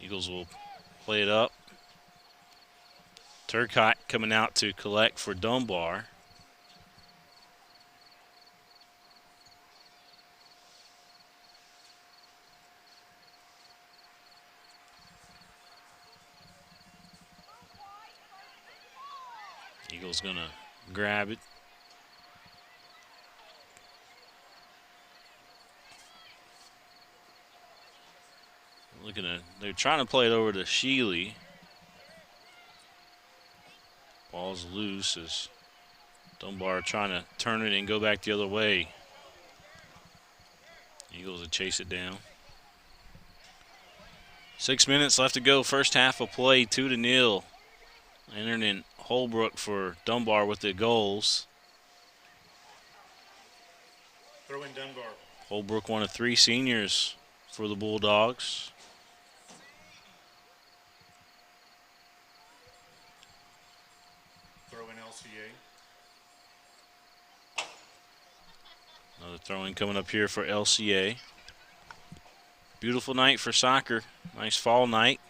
Eagles will play it up. Turcotte coming out to collect for Dunbar. Eagles gonna grab it. Looking at, they're trying to play it over to Sheely. Ball's loose as Dunbar trying to turn it and go back the other way. Eagles will chase it down. 6 minutes left to go. First half of play, 2-0. Entering in Holbrook for Dunbar with the goals. Throw in Dunbar. Holbrook, one of 3 seniors for the Bulldogs. Throw in LCA. Another throw-in coming up here for LCA. Beautiful night for soccer. Nice fall night.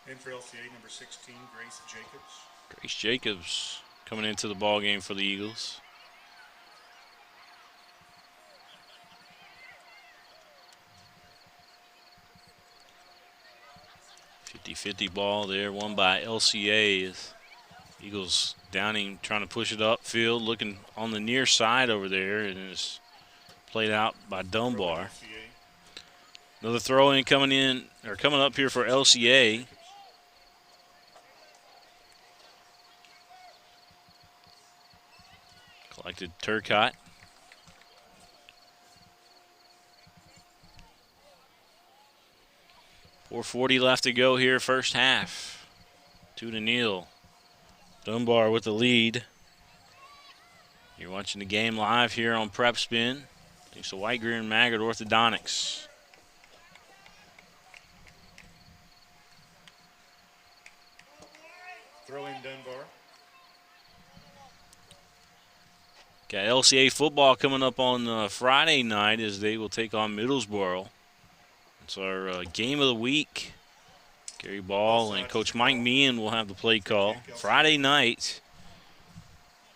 In for LCA, number 16, Grace Jacobs. Grace Jacobs coming into the ball game for the Eagles. .50 ball there, won by LCA. As Eagles Downing trying to push it upfield, looking on the near side over there, and it's played out by Dunbar. Another throw-in coming up here for LCA. Collected Turcotte. .440 left to go here, first half. 2-0. Dunbar with the lead. You're watching the game live here on PrepSpin. Thanks to White, Greer, and Maggard Orthodontics. Throw in Dunbar. Got LCA football coming up on Friday night as they will take on Middlesboro. It's our game of the week. Gary Ball and Coach Mike Meehan will have the play call. Friday night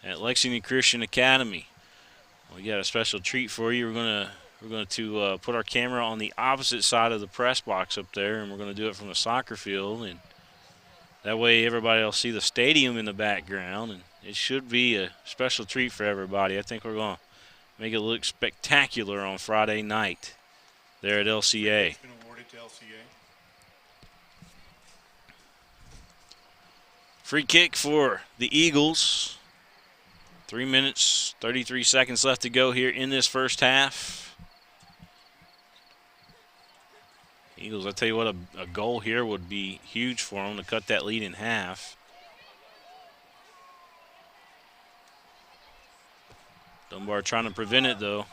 at Lexington Christian Academy. We got a special treat for you. We're going to put our camera on the opposite side of the press box up there, and we're going to do it from the soccer field, and that way everybody will see the stadium in the background, and it should be a special treat for everybody. I think we're going to make it look spectacular on Friday night there at LCA. It's been awarded to LCA. Free kick for the Eagles. 3 minutes, 33 seconds left to go here in this first half. Eagles, I tell you what, a goal here would be huge for them to cut that lead in half. Dunbar trying to prevent it, though.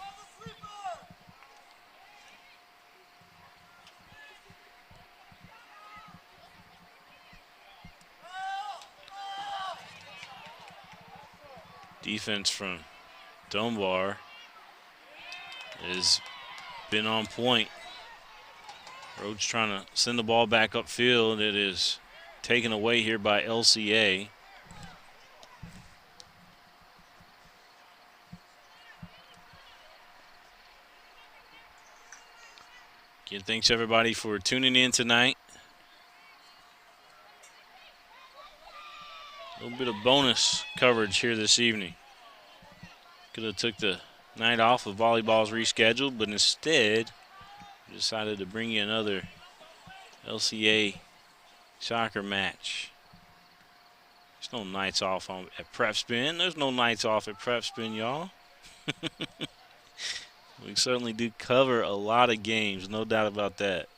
Defense from Dunbar has been on point. Rhodes trying to send the ball back upfield. It is taken away here by LCA. Again, thanks everybody for tuning in tonight. A little bit of bonus coverage here this evening. Could have took the night off of volleyball's rescheduled, but instead decided to bring you another LCA soccer match. There's no nights off at PrepSpin. There's no nights off at PrepSpin, y'all. We certainly do cover a lot of games, no doubt about that.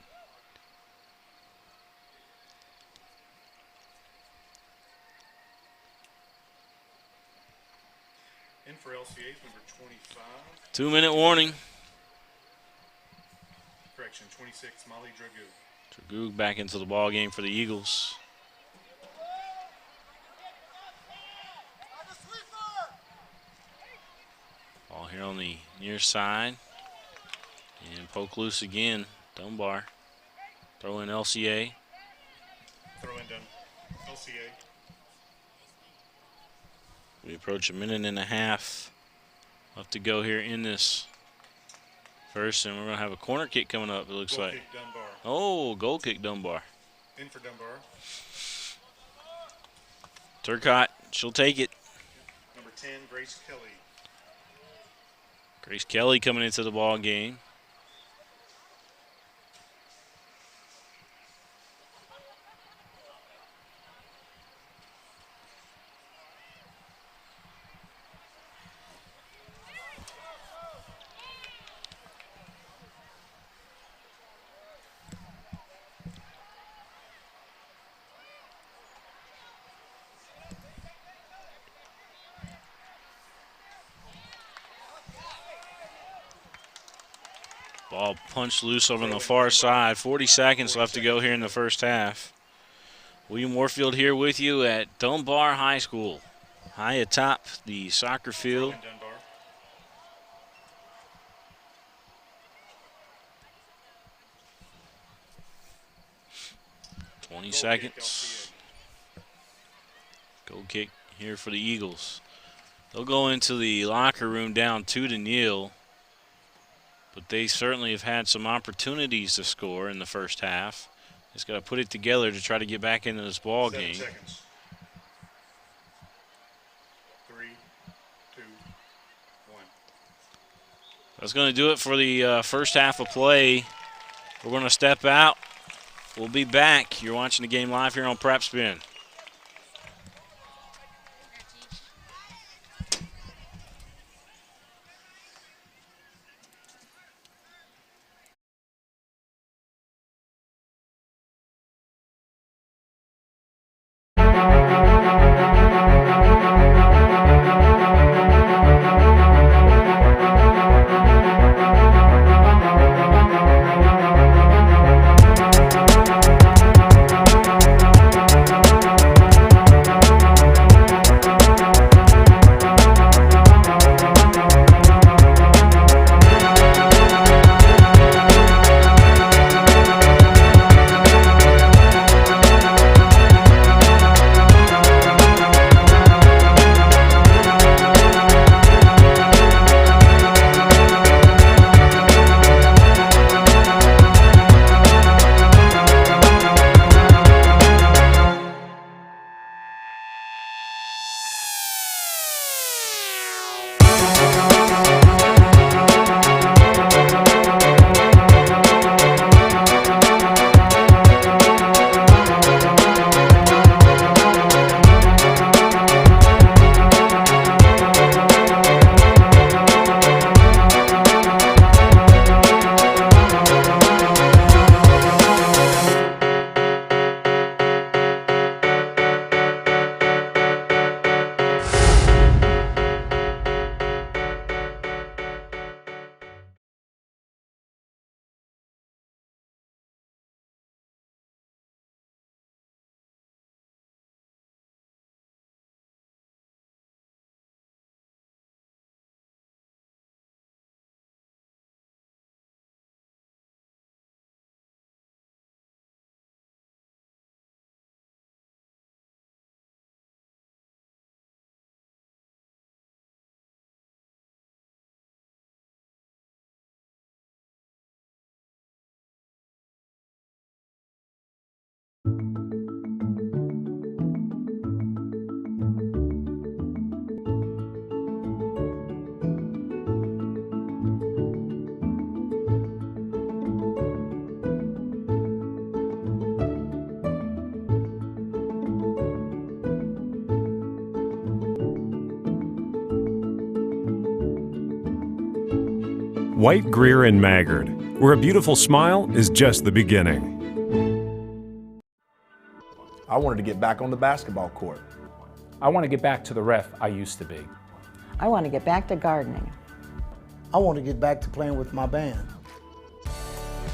In for LCA's number 25. 2-minute warning. Correction, 26, Molly Dragoo. Dragoo back into the ball game for the Eagles. Ball here on the near side. And poke loose again, Dunbar. Throw in LCA. Throw in done. LCA. We approach a minute and a half left to go here in this first, and we're going to have a corner kick coming up, it looks Goal like. kick Dunbar. Oh, goal kick Dunbar. In for Dunbar. Turcotte, she'll take it. Number 10, Grace Kelly. Grace Kelly coming into the ball game. Ball punched loose over on the far side. 40 seconds left to go here in the first half. William Warfield here with you at Dunbar High School. High atop the soccer field. 20 seconds. Goal kick here for the Eagles. They'll go into the locker room down 2-0. But they certainly have had some opportunities to score in the first half. Just got to put it together to try to get back into this ball 7 game. seconds. 3, 2, 1. That's going to do it for the first half of play. We're going to step out. We'll be back. You're watching the game live here on PrepSpin. White, Greer, and Maggard, where a beautiful smile is just the beginning. I wanted to get back on the basketball court. I want to get back to the ref I used to be. I want to get back to gardening. I want to get back to playing with my band.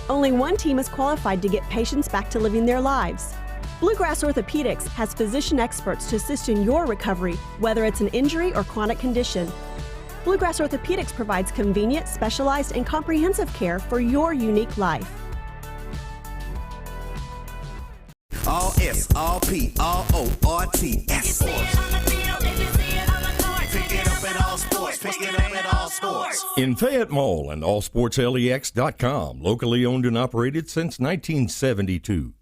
Only one team is qualified to get patients back to living their lives. Bluegrass Orthodontics has physician experts to assist in your recovery, whether it's an injury or chronic condition. Bluegrass Orthopedics provides convenient, specialized, and comprehensive care for your unique life. All S, all P, all O, R, T, S. Pick it up at all sports. Pick it up at all sports. In Fayette Mall and allsportslex.com, locally owned and operated since 1972.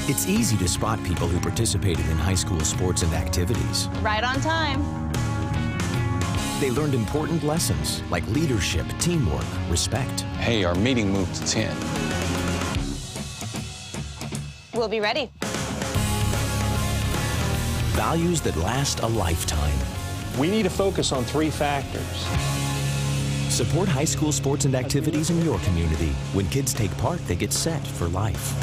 It's easy to spot people who participated in high school sports and activities. Right on time. They learned important lessons like leadership, teamwork, respect. Hey, our meeting moved to 10. We'll be ready. Values that last a lifetime. We need to focus on 3 factors. Support high school sports and activities in your community. When kids take part, they get set for life.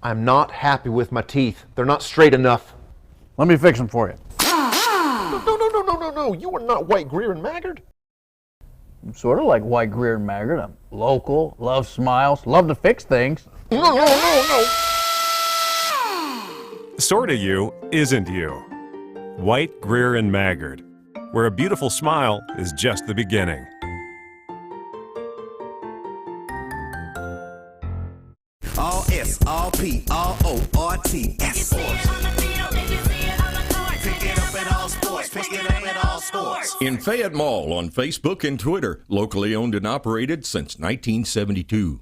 I'm not happy with my teeth. They're not straight enough. Let me fix them for you. No. You are not White, Greer, and Maggard. I'm sort of like White, Greer, and Maggard. I'm local, love smiles, love to fix things. No. Sorta you isn't you. White, Greer, and Maggard, where a beautiful smile is just the beginning. All S, all P, all O, R, T, S. Pick it up at all sports. Pick it up at all sports. In Fayette Mall on Facebook and Twitter, locally owned and operated since 1972.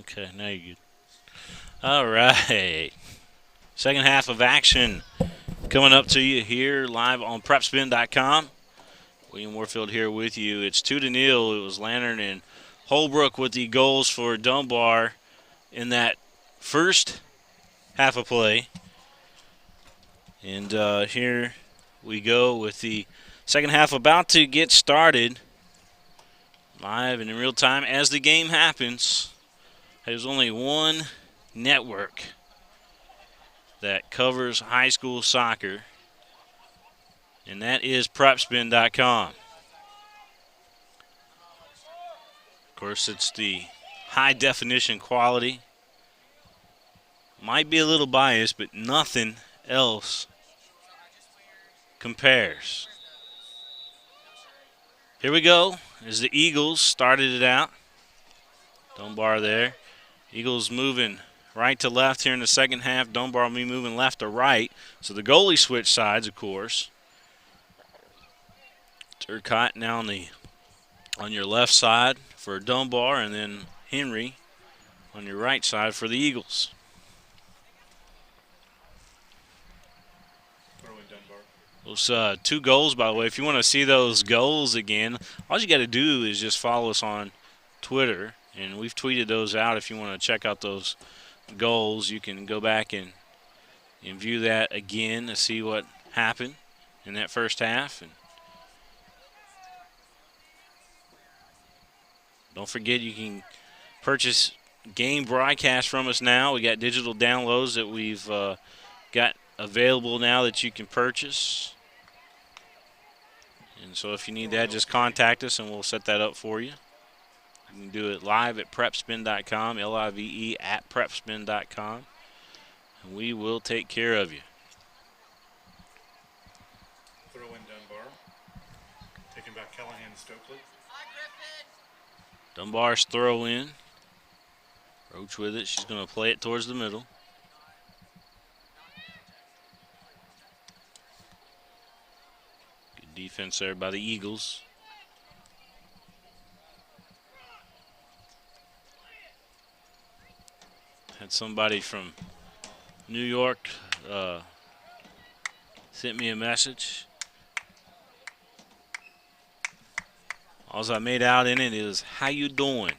Okay, now you're good. All right. Second half of action coming up to you here live on PrepSpin.com. William Warfield here with you. It's 2-0. It was Lantern and Holbrook with the goals for Dunbar in that first half of play. And here we go with the second half about to get started. Live and in real time as the game happens. There's only one network that covers high school soccer, and that is PrepSpin.com. Of course, it's the high definition quality. Might be a little biased, but nothing else compares. Here we go as the Eagles started it out. Dunbar there. Eagles moving right to left here in the second half. Dunbar will be moving left to right. So the goalie switched sides, of course. Turcotte now on your left side for Dunbar, and then Henry on your right side for the Eagles. Those 2 goals, by the way, if you want to see those goals again, all you got to do is just follow us on Twitter, and we've tweeted those out. If you want to check out those goals, you can go back and view that again to see what happened in that first half. And don't forget, you can purchase game broadcast from us now. We got digital downloads that we've got available now that you can purchase. And so if you need that, just contact us and we'll set that up for you. You can do it live at PrepSpin.com, LIVE at PrepSpin.com, and we will take care of you. Throw in Dunbar. Taken by Callahan Stokely. Dunbar's throw in. Roach with it. She's going to play it towards the middle. Good defense there by the Eagles. Had somebody from New York sent me a message. All I made out in it is, how you doing?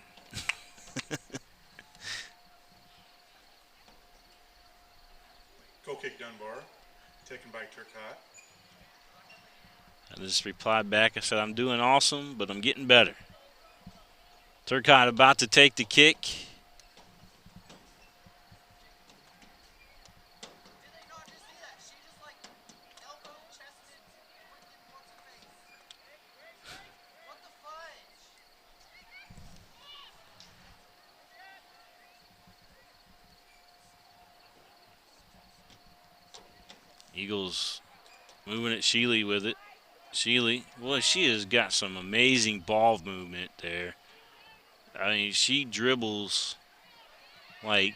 Goal kick Dunbar, taken by Turcotte. I just replied back. I said, I'm doing awesome, but I'm getting better. Turcotte about to take the kick. Eagles moving at Sheely with it. Sheely, boy, she has got some amazing ball movement there. I mean, she dribbles like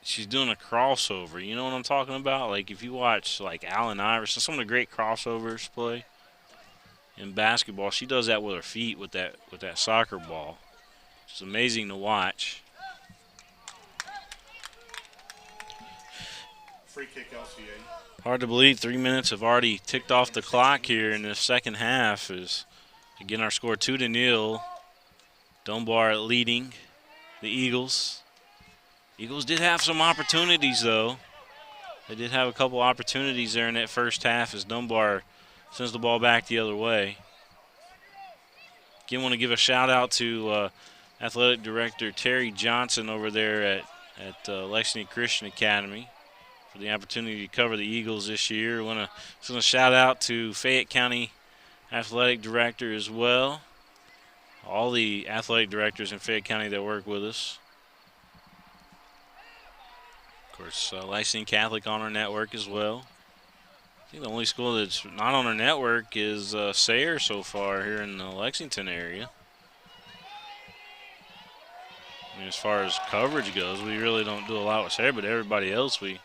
she's doing a crossover. You know what I'm talking about? Like if you watch like Allen Iverson, some of the great crossovers play in basketball, she does that with her feet with that soccer ball. It's amazing to watch. Free kick LCA. Hard to believe 3 minutes have already ticked off the clock here in the second half. Is again our score 2-0. Dunbar leading the Eagles. Eagles did have some opportunities though. They did have a couple opportunities there in that first half as Dunbar sends the ball back the other way. Again, want to give a shout out to Athletic Director Terry Johnson over there at Lexington Christian Academy for the opportunity to cover the Eagles this year. I want to shout out to Fayette County Athletic Director as well. All the athletic directors in Fayette County that work with us. Of course, Lexington Catholic on our network as well. I think the only school that's not on our network is Sayre so far here in the Lexington area. I mean, as far as coverage goes, we really don't do a lot with Sayre, but everybody else we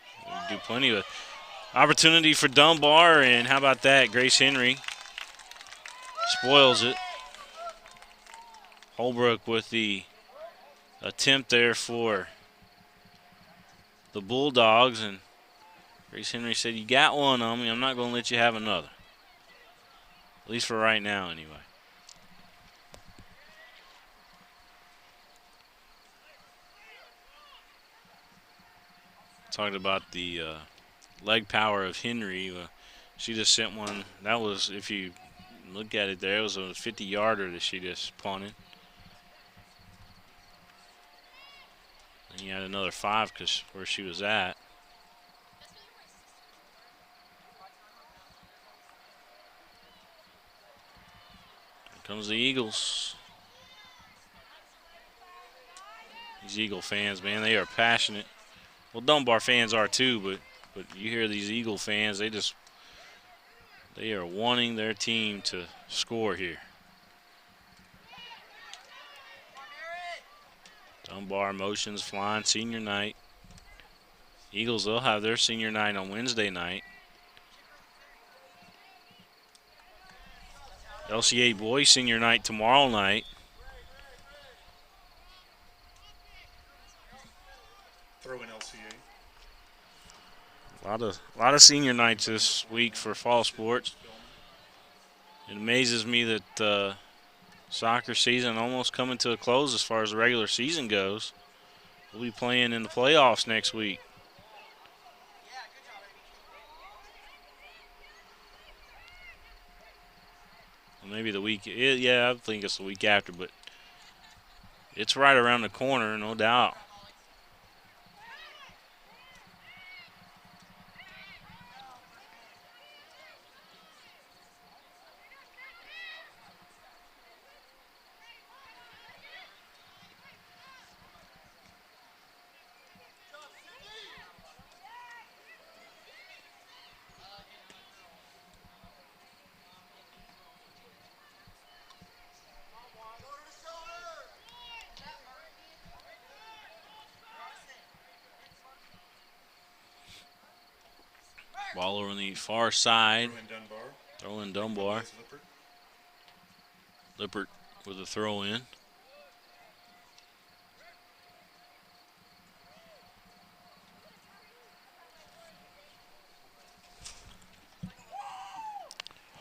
do plenty of opportunity for Dunbar. And how about that? Grace Henry spoils it. Holbrook with the attempt there for the Bulldogs, and Grace Henry said, "You got one on me. I'm not going to let you have another." At least for right now, anyway. Talking about the leg power of Henry. She just sent one. That was, if you look at it there, it was a 50-yarder that she just punted. And you had another 5 because where she was at. Here comes the Eagles. These Eagle fans, man, they are passionate. Well, Dunbar fans are too, but you hear these Eagle fans, they are wanting their team to score here. Dunbar motions flying, senior night. Eagles, they'll have their senior night on Wednesday night. LCA boys senior night tomorrow night. Throw in LCA. A lot of senior nights this week for fall sports. It amazes me that soccer season almost coming to a close as far as the regular season goes. We'll be playing in the playoffs next week. Well, maybe the week, yeah, I think it's the week after, but it's right around the corner, no doubt. Ball over on the far side. Throw in Dunbar. Lippert with a throw in.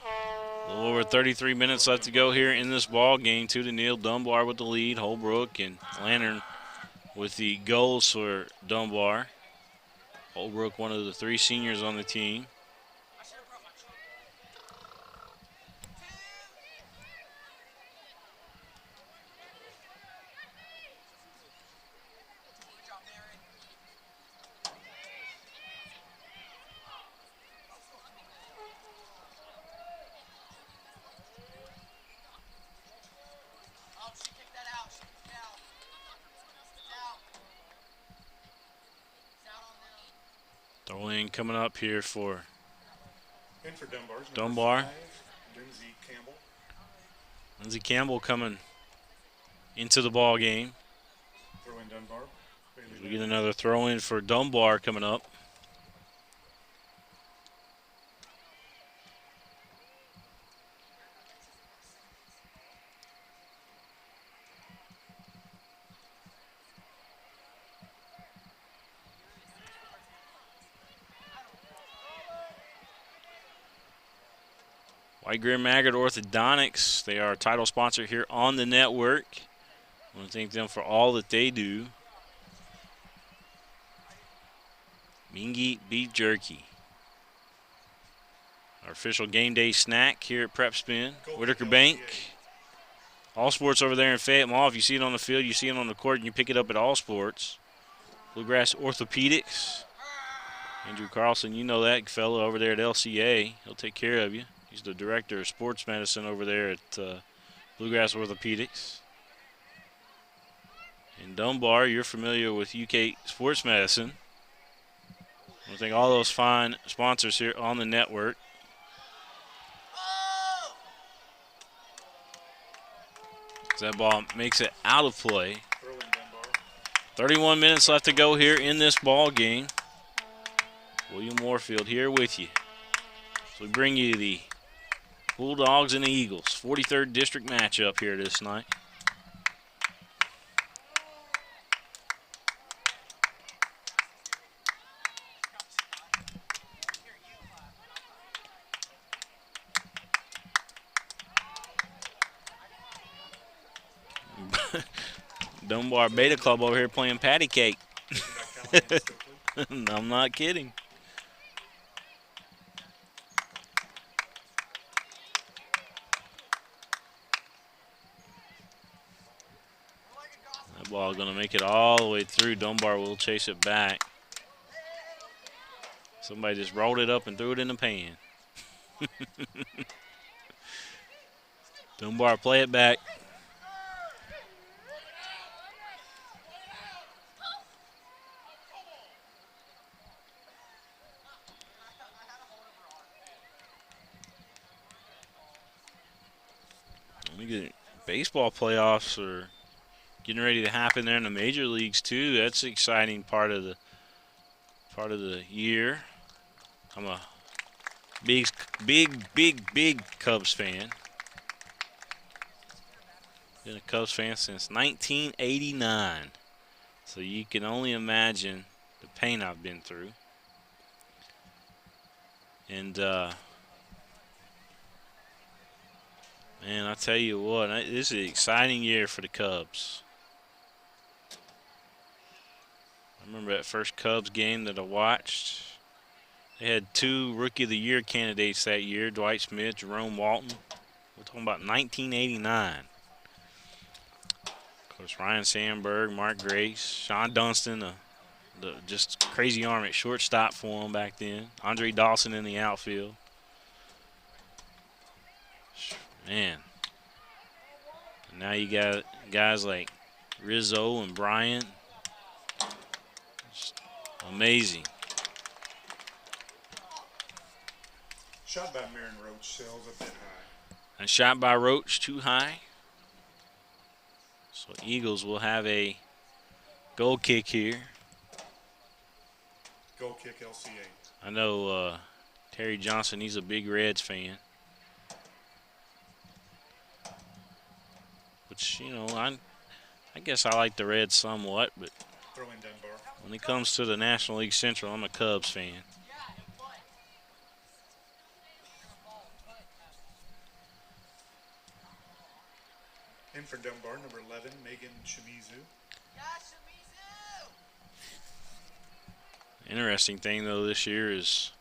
A little over 33 minutes left to go here in this ball game. 2-0. Dunbar with the lead. Holbrook and Lantern with the goals for Dunbar. Holbrook, one of the 3 seniors on the team. Throw in coming up here for Dunbar. Lindsey Campbell coming into the ball game. Throw in Dunbar. We get another throw in for Dunbar coming up. Greer Maggard Orthodontics, they are a title sponsor here on the network. I want to thank them for all that they do. Mingy Beef Jerky, our official game day snack here at PrepSpin. Whitaker Bank, All Sports over there in Fayette Mall. If you see it on the field, you see it on the court, and you pick it up at All Sports. Bluegrass Orthopedics, Andrew Carlson, you know that fellow over there at LCA. He'll take care of you. He's the director of sports medicine over there at Bluegrass Orthopedics. In Dunbar, you're familiar with UK Sports Medicine. I want to thank all those fine sponsors here on the network. That ball makes it out of play. 31 minutes left to go here in this ball game. William Warfield here with you. So we bring you the Bulldogs and the Eagles, 43rd District matchup here this night. Dunbar Beta Club over here playing patty cake. I'm not kidding. That ball going to make it all the way through. Dunbar will chase it back. Somebody just rolled it up and threw it in the pan. Dunbar play it back. Baseball playoffs are getting ready to happen there in the major leagues too. That's an exciting part of the year. I'm a big Cubs fan. Been a Cubs fan since 1989. So you can only imagine the pain I've been through. And man, I tell you what, this is an exciting year for the Cubs. I remember that first Cubs game that I watched. They had 2 Rookie of the Year candidates that year, Dwight Smith, Jerome Walton. We're talking about 1989. Of course, Ryan Sandberg, Mark Grace, Sean Dunston, the just crazy arm at shortstop for him back then. Andre Dawson in the outfield. Man. And now you got guys like Rizzo and Bryant. Just amazing. Shot by Marin Roach sails a bit high. And shot by Roach too high. So Eagles will have a goal kick here. Goal kick LCA. I know Terry Johnson, he's a big Reds fan. Which, you know, I guess I like the Reds somewhat, but Throw in Dunbar. when it comes to the National League Central, I'm a Cubs fan. In for Dunbar, number 11, Megan Shimizu. Interesting thing, though, this year is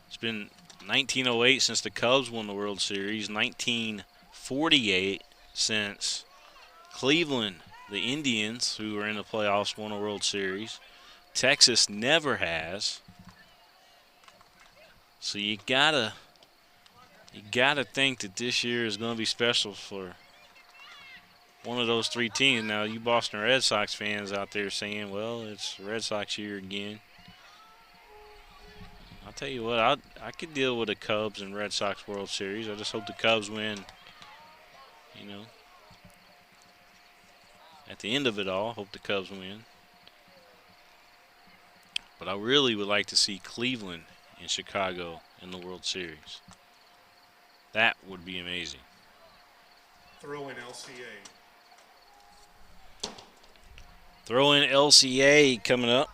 it's been 1908 since the Cubs won the World Series, 1948 since Cleveland, the Indians, who were in the playoffs, won a World Series. Texas never has. So you gotta think that this year is going to be special for one of those 3 teams. Now, you Boston Red Sox fans out there saying, well, it's Red Sox year again. I'll tell you what, I could deal with the Cubs and Red Sox World Series. I just hope the Cubs win, you know. At the end of it all, hope the Cubs win. But I really would like to see Cleveland and Chicago in the World Series. That would be amazing. Throw in LCA. Throw in LCA coming up.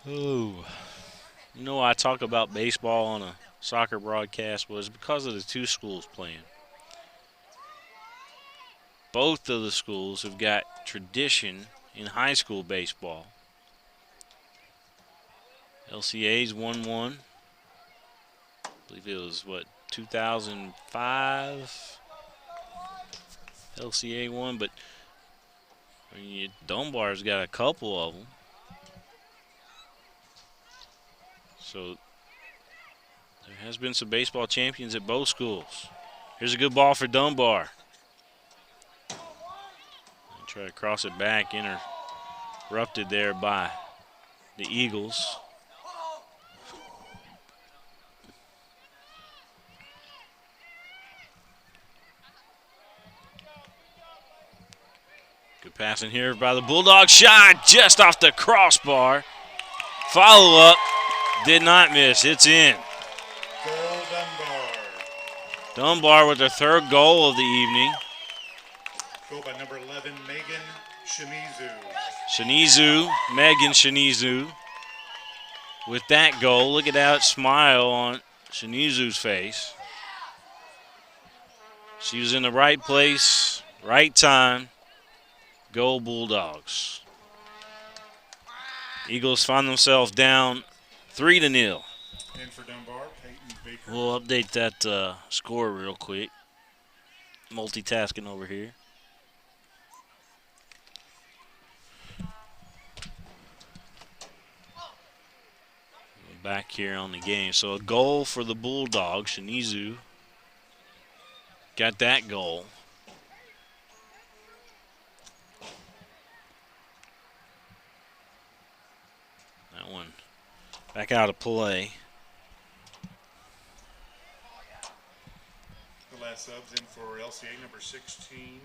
Oh, you know, I talk about baseball on a soccer broadcast was because of the 2 schools playing. Both of the schools have got tradition in high school baseball. LCA's won one. I believe it was, 2005? LCA won, but I mean, Dunbar's got a couple of them. So there has been some baseball champions at both schools. Here's a good ball for Dunbar. And try to cross it back, interrupted there by the Eagles. Good passing here by the Bulldogs. Shot just off the crossbar. Follow up. Did not miss. It's in. Goal Dunbar. Dunbar with their 3rd goal of the evening. Goal by number 11, Megan Shimizu. Megan Shimizu with that goal. Look at that smile on Shimizu's face. She was in the right place, right time. Go Bulldogs. Eagles find themselves down 3-0. And for Dunbar, Peyton Baker. We'll update that score real quick. Multitasking over here. Back here on the game. So a goal for the Bulldogs. Shimizu got that goal. That one back out of play. The last subs in for LCA, number 16,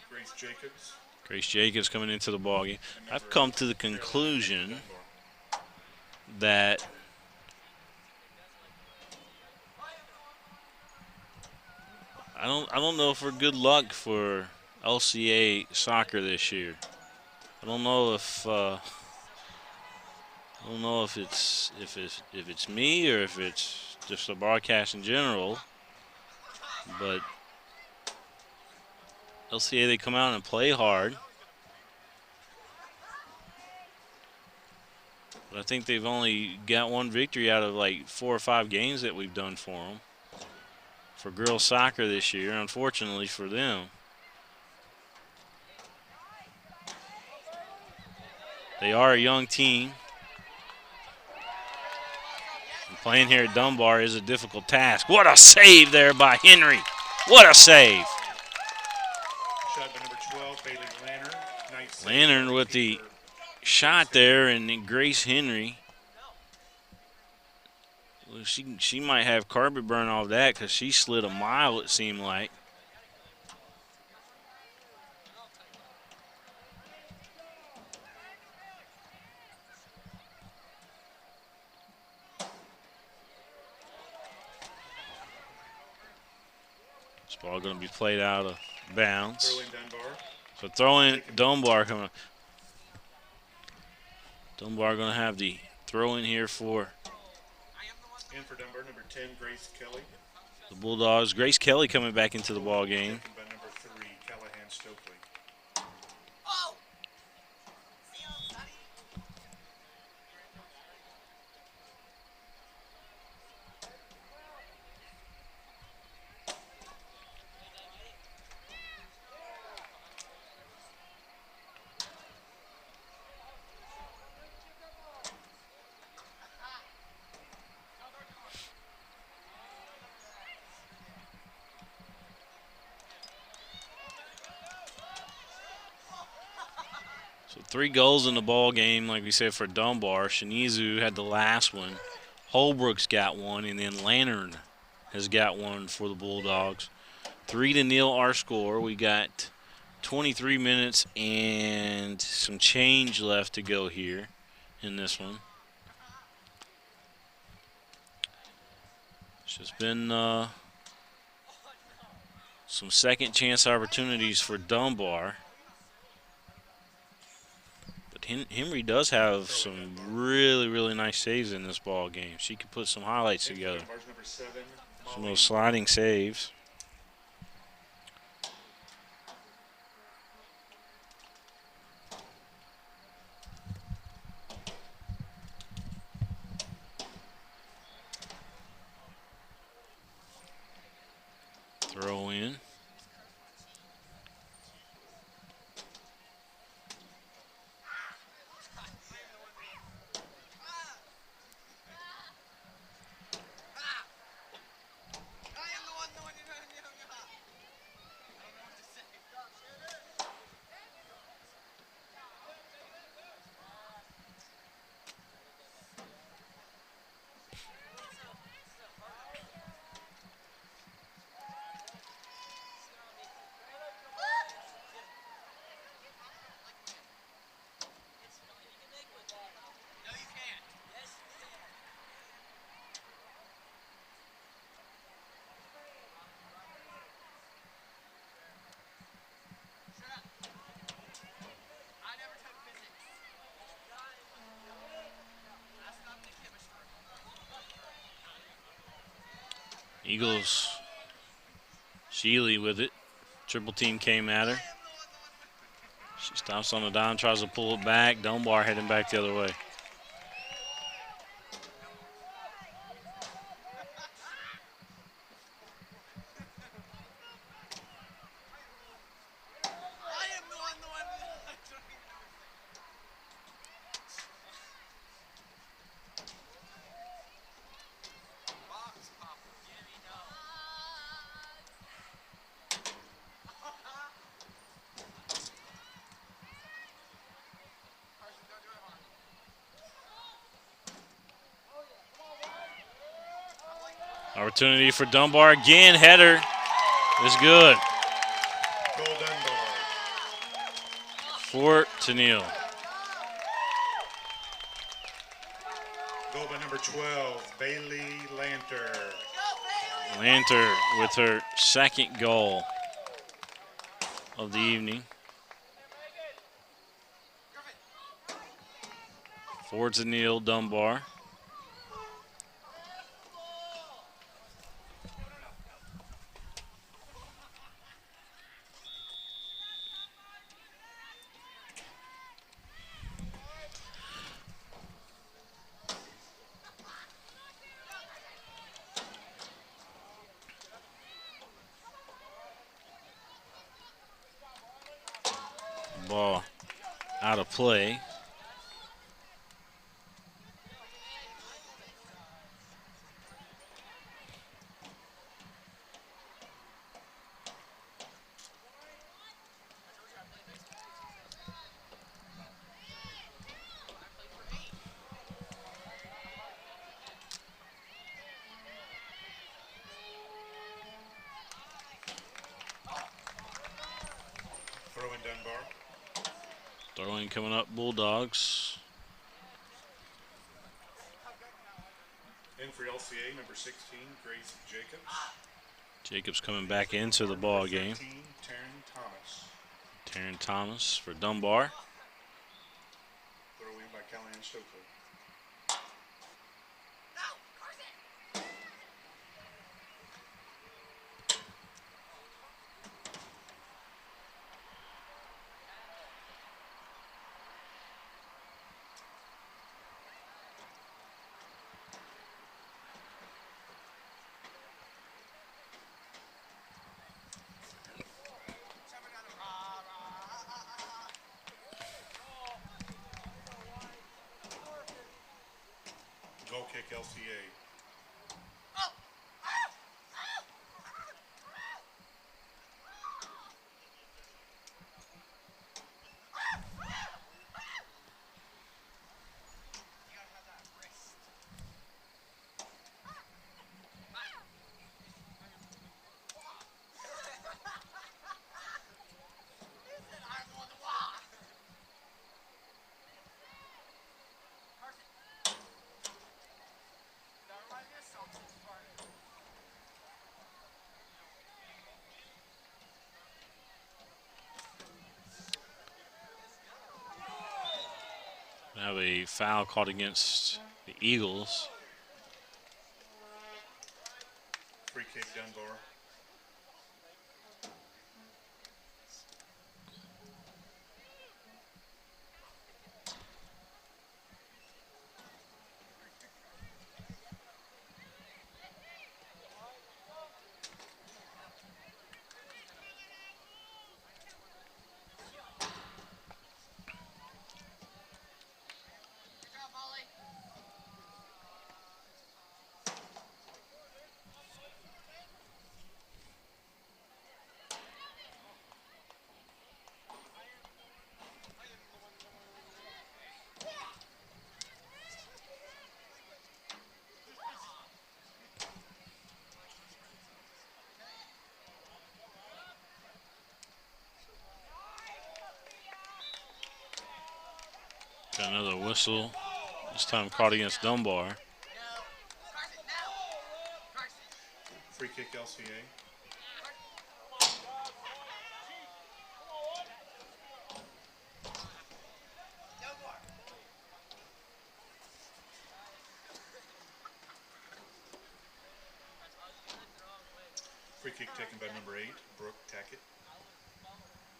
Grace Jacobs. Grace Jacobs coming into the ballgame. I've come to the conclusion that I don't know if we're good luck for LCA soccer this year. I don't know if it's me or if it's just the broadcast in general, but LCA, they come out and play hard. But I think they've only got one victory out of like 4 or 5 games that we've done for them. For girls soccer this year, unfortunately for them. They are a young team. And playing here at Dunbar is a difficult task. What a save there by Henry. What a save. Shot by number 12, Bailey Lantern. Nice Lantern with the shot there, and then Grace Henry. Well, she might have carpet burn off that because she slid a mile, it seemed like. This ball going to be played out of bounds. Throw in Dunbar. So throw in Dunbar coming. Dunbar going to have the throw in here for And for Dunbar, number 10, Grace Kelly. the Bulldogs. Grace Kelly coming back into the ball game. Taken by number 3, Callahan Stokely. So 3 goals in the ball game, like we said, for Dunbar. Shimizu had the last one. Holbrook's got one, and then Lantern has got one for the Bulldogs. 3-0 our score. We got 23 minutes and some change left to go here in this one. It's just been some second chance opportunities for Dunbar. Henry does have some really, really nice saves in this ball game. She could put some highlights together. Some of those sliding saves. Throw in. Eagles, Sheely with it. Triple team came at her. She stops on the dime, tries to pull it back. Dunbar heading back the other way. Opportunity for Dunbar again. Header is good. Goal Dunbar. 4-0. Goal by number 12, Bailey Lanter. Lanter with her second goal of the evening. 4-0 Dunbar. Ball out of play. Throw in Dunbar. Throwing coming up, Bulldogs. In for LCA, number 16, Grace Jacobs. Jacobs coming back into the ball game. 13, Taryn Thomas. Taryn Thomas for Dunbar. Throw in by Callahan Stokely. Goal kick LCA. Have a foul called against the Eagles. Free kick Dunbar. Got another whistle. This time caught against Dunbar. Free kick LCA. kick taken by number 8, Brooke Tackett.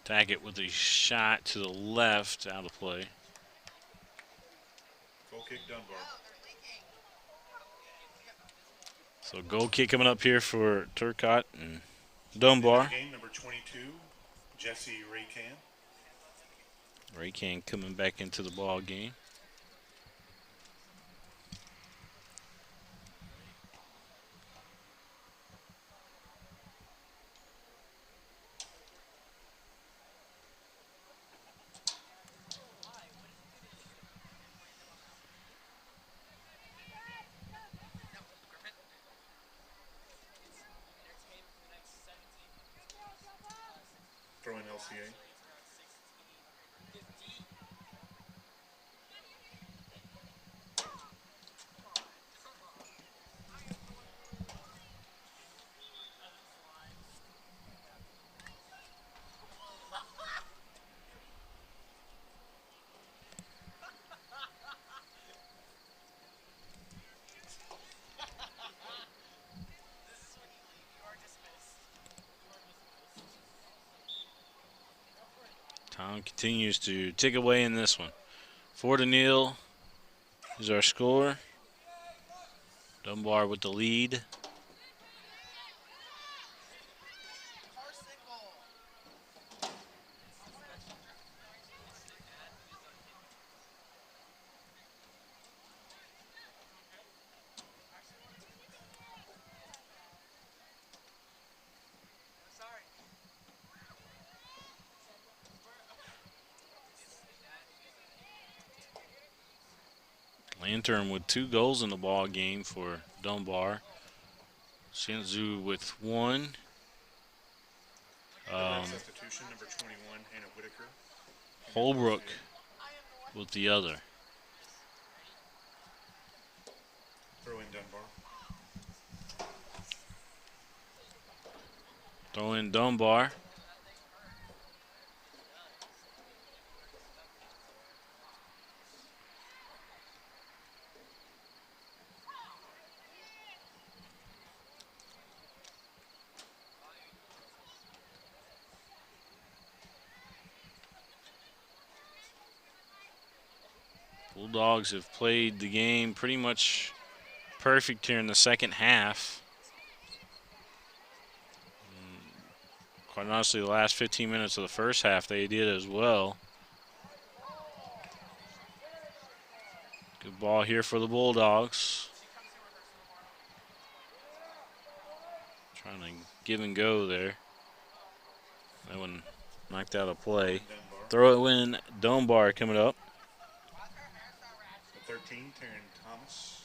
Tackett with a shot to the left, out of play. Goal kick Dunbar. So goal kick coming up here for Turcotte and Dunbar. Game number 22, Jesse Raycan. Raycan coming back into the ball game. Throwing LCA. Tom continues to tick away in this one. 4-0 is our score. Dunbar with the lead. Lantern with 2 goals in the ball game for Dunbar. Shinzu with 1. Substitution number 21, Hannah Whitaker. Holbrook with the other. Throw in Dunbar. Throw in Dunbar. Bulldogs have played the game pretty much perfect here in the second half. Quite honestly, the last 15 minutes of the first half, they did as well. Good ball here for the Bulldogs. Trying to give and go there. That one knocked out of play. Throw it in Dunbar coming up. 13, Taryn Thomas.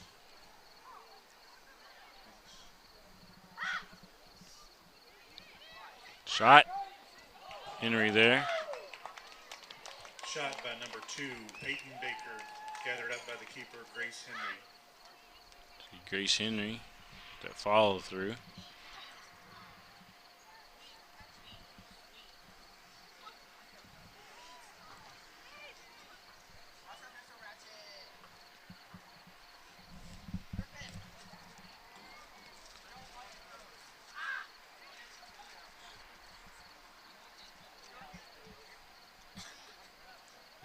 Shot. Henry there. Shot by number 2, Peyton Baker. Gathered up by the keeper, Grace Henry. Grace Henry, that follow through.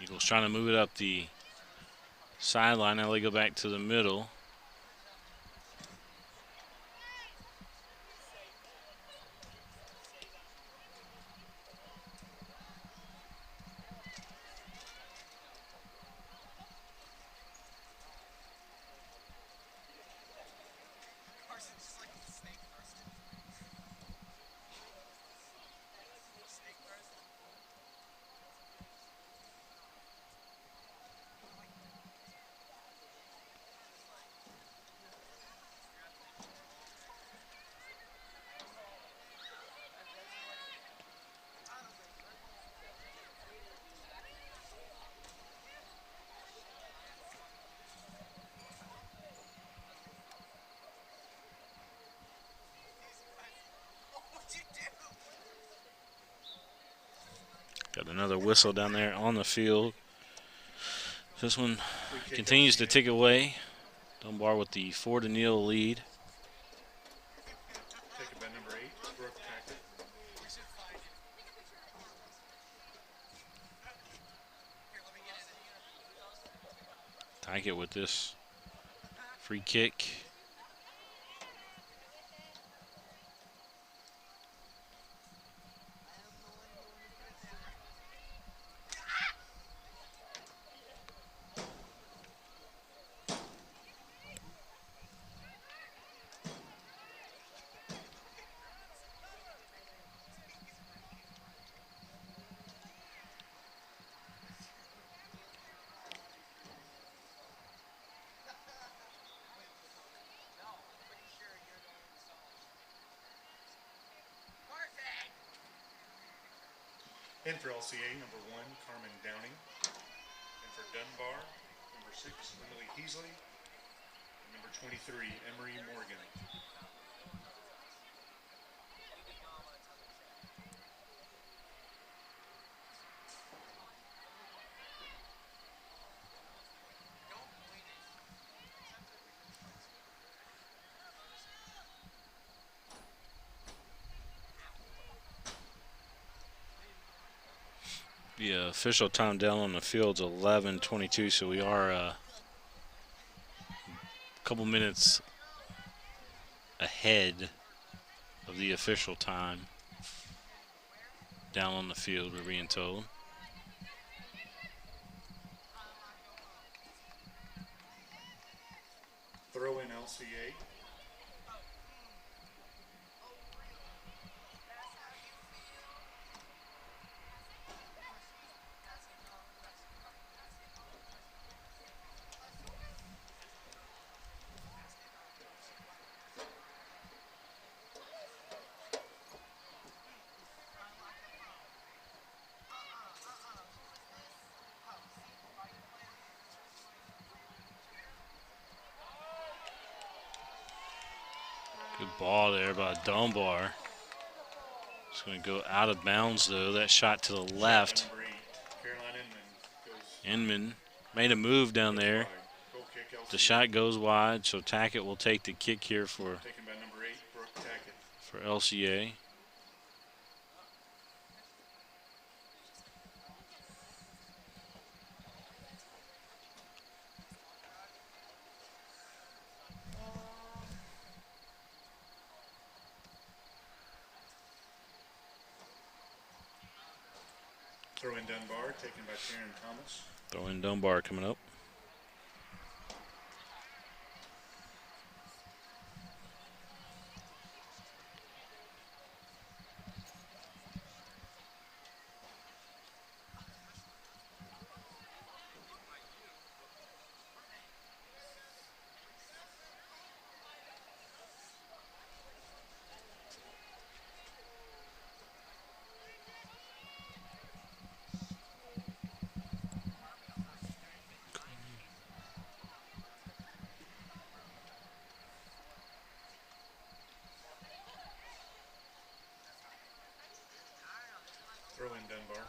Eagles trying to move it up the sideline. Now they go back to the middle. Got another whistle down there on the field. This one continues to tick away. Dunbar with the 4-0 lead. Taken by number 8, Brooke Tackett with this free kick. In for LCA, number 1, Carmen Downing. In for Dunbar, number 6, Emily Heasley. And number 23, Emery Morgan. The official time down on the field's 11:22, so we are a couple minutes ahead of the official time down on the field, we're being told. Throw in LCA. Good ball there by Dunbar. It's going to go out of bounds, though. That shot to the left. Inman made a move down there. The shot goes wide, so Tackett will take the kick here for LCA. Throw in Dunbar, taken by Karen Thomas. Throw in Dunbar coming up. Throw in Dunbar.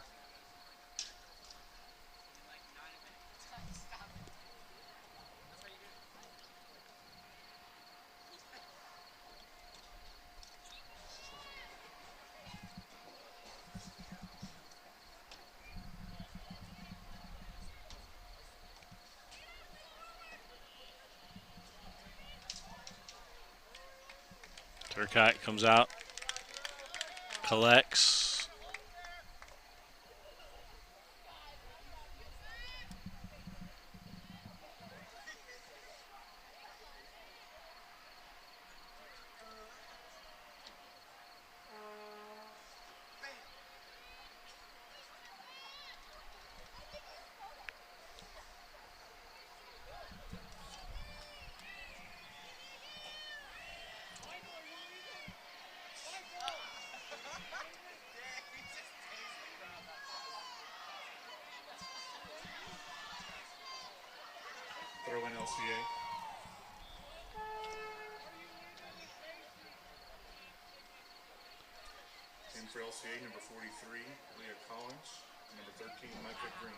Turcotte comes out, collects. Throw in LCA. In for LCA, number 43, Leah Collins. And number 13, Micah Green.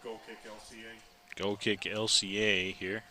Goal kick LCA. Goal kick LCA here.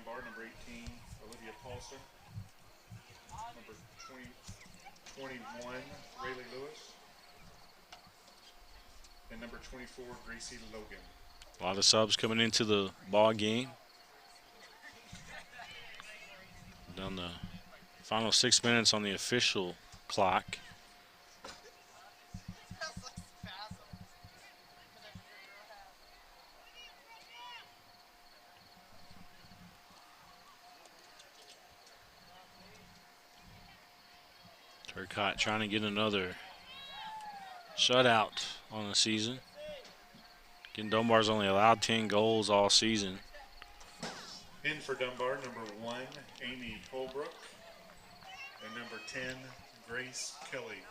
Dunbar, number 18, Olivia Paulson. Number 21, Rayleigh Lewis. And number 24, Gracie Logan. A lot of subs coming into the ball game. Down the final 6 minutes on the official clock. Turcotte trying to get another shutout on the season. Again, Dunbar's only allowed 10 goals all season. In for Dunbar, number 1, Amy Holbrook. And number 10, Grace Kelly.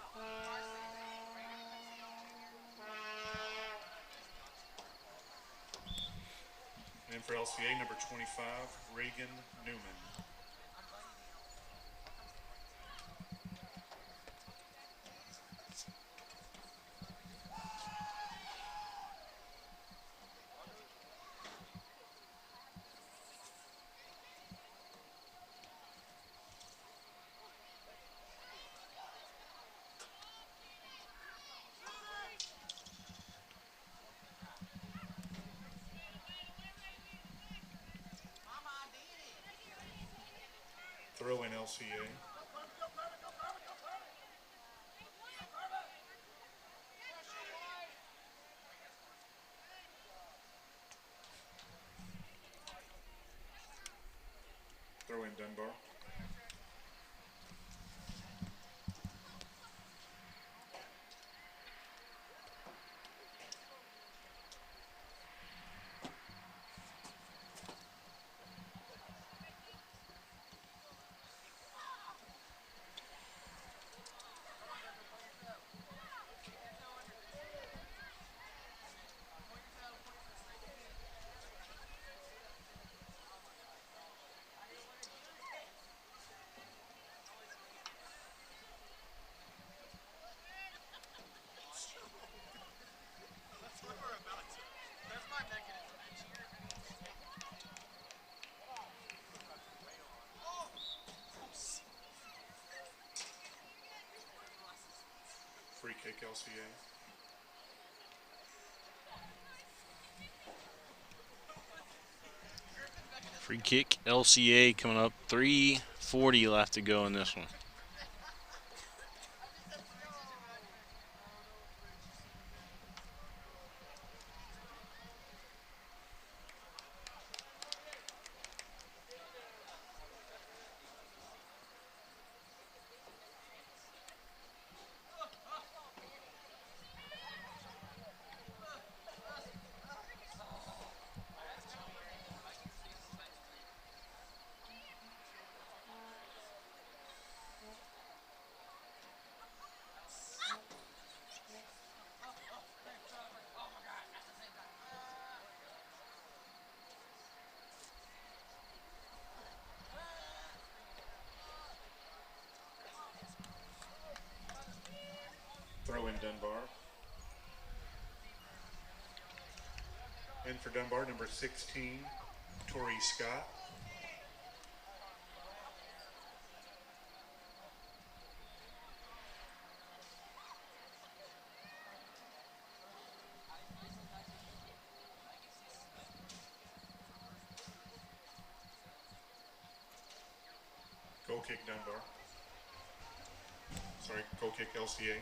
And for LCA, number 25, Reagan Newman. Throw in LCA. Throw in Dunbar. Free kick LCA. Free kick, LCA coming up. 3:40 left to go in this one. Throw in Dunbar. In for Dunbar, number 16, Tori Scott. Goal kick Dunbar. Sorry, goal kick LCA.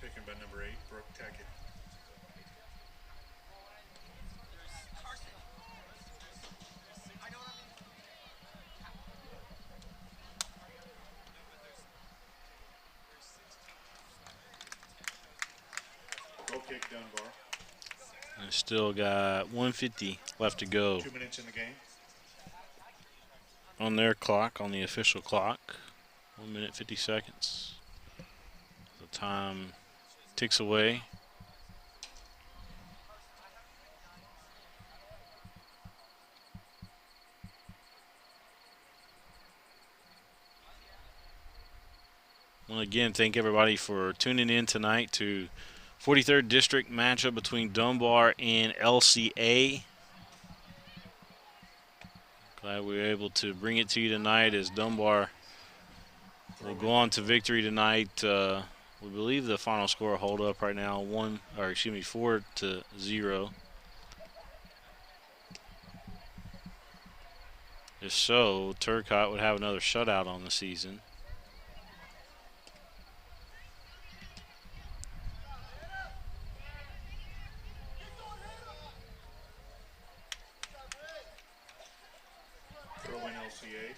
Taken by number 8, Brooke Tackett. Goal kick Dunbar. And still got 1:50 left to go 2 minutes in the game. on their clock, on the official clock. 1 minute, 50 seconds. The time ticks away. want to again thank everybody for tuning in tonight to 43rd District matchup between Dunbar and LCA. Glad we were able to bring it to you tonight as Dunbar will go on to victory tonight. We believe the final score hold up right now 4-0. If so, Turcotte would have another shutout on the season. Throw in LCA.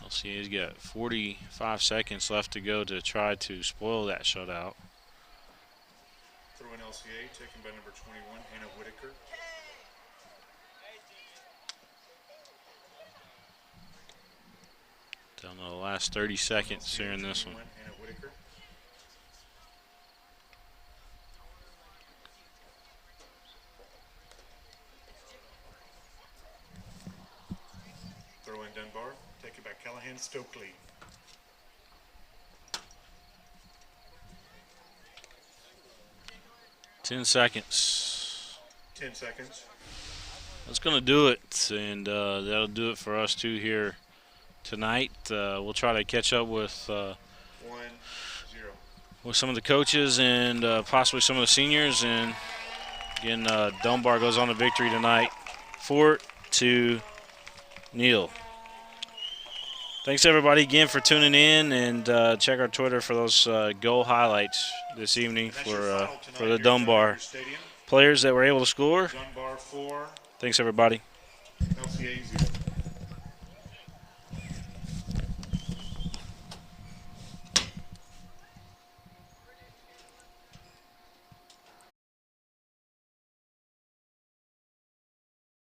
LCA's got 45 seconds left to go to try to spoil that shutout. Throw in LCA, taken by number 21, Hannah Whitaker. Down to the last 30 seconds here in this one. Hannah Whitaker. Throw in Dunbar, taken by Callahan Stokely. Ten seconds. 10 seconds. That's going to do it, and that'll do it for us too here tonight. We'll try to catch up with 1-0. with some of the coaches and possibly some of the seniors. And again, Dunbar goes on to victory tonight, 4-0. Thanks everybody again for tuning in, and check our Twitter for those goal highlights this evening for the Dunbar players that were able to score. Dunbar 4. Thanks everybody. LCA 0.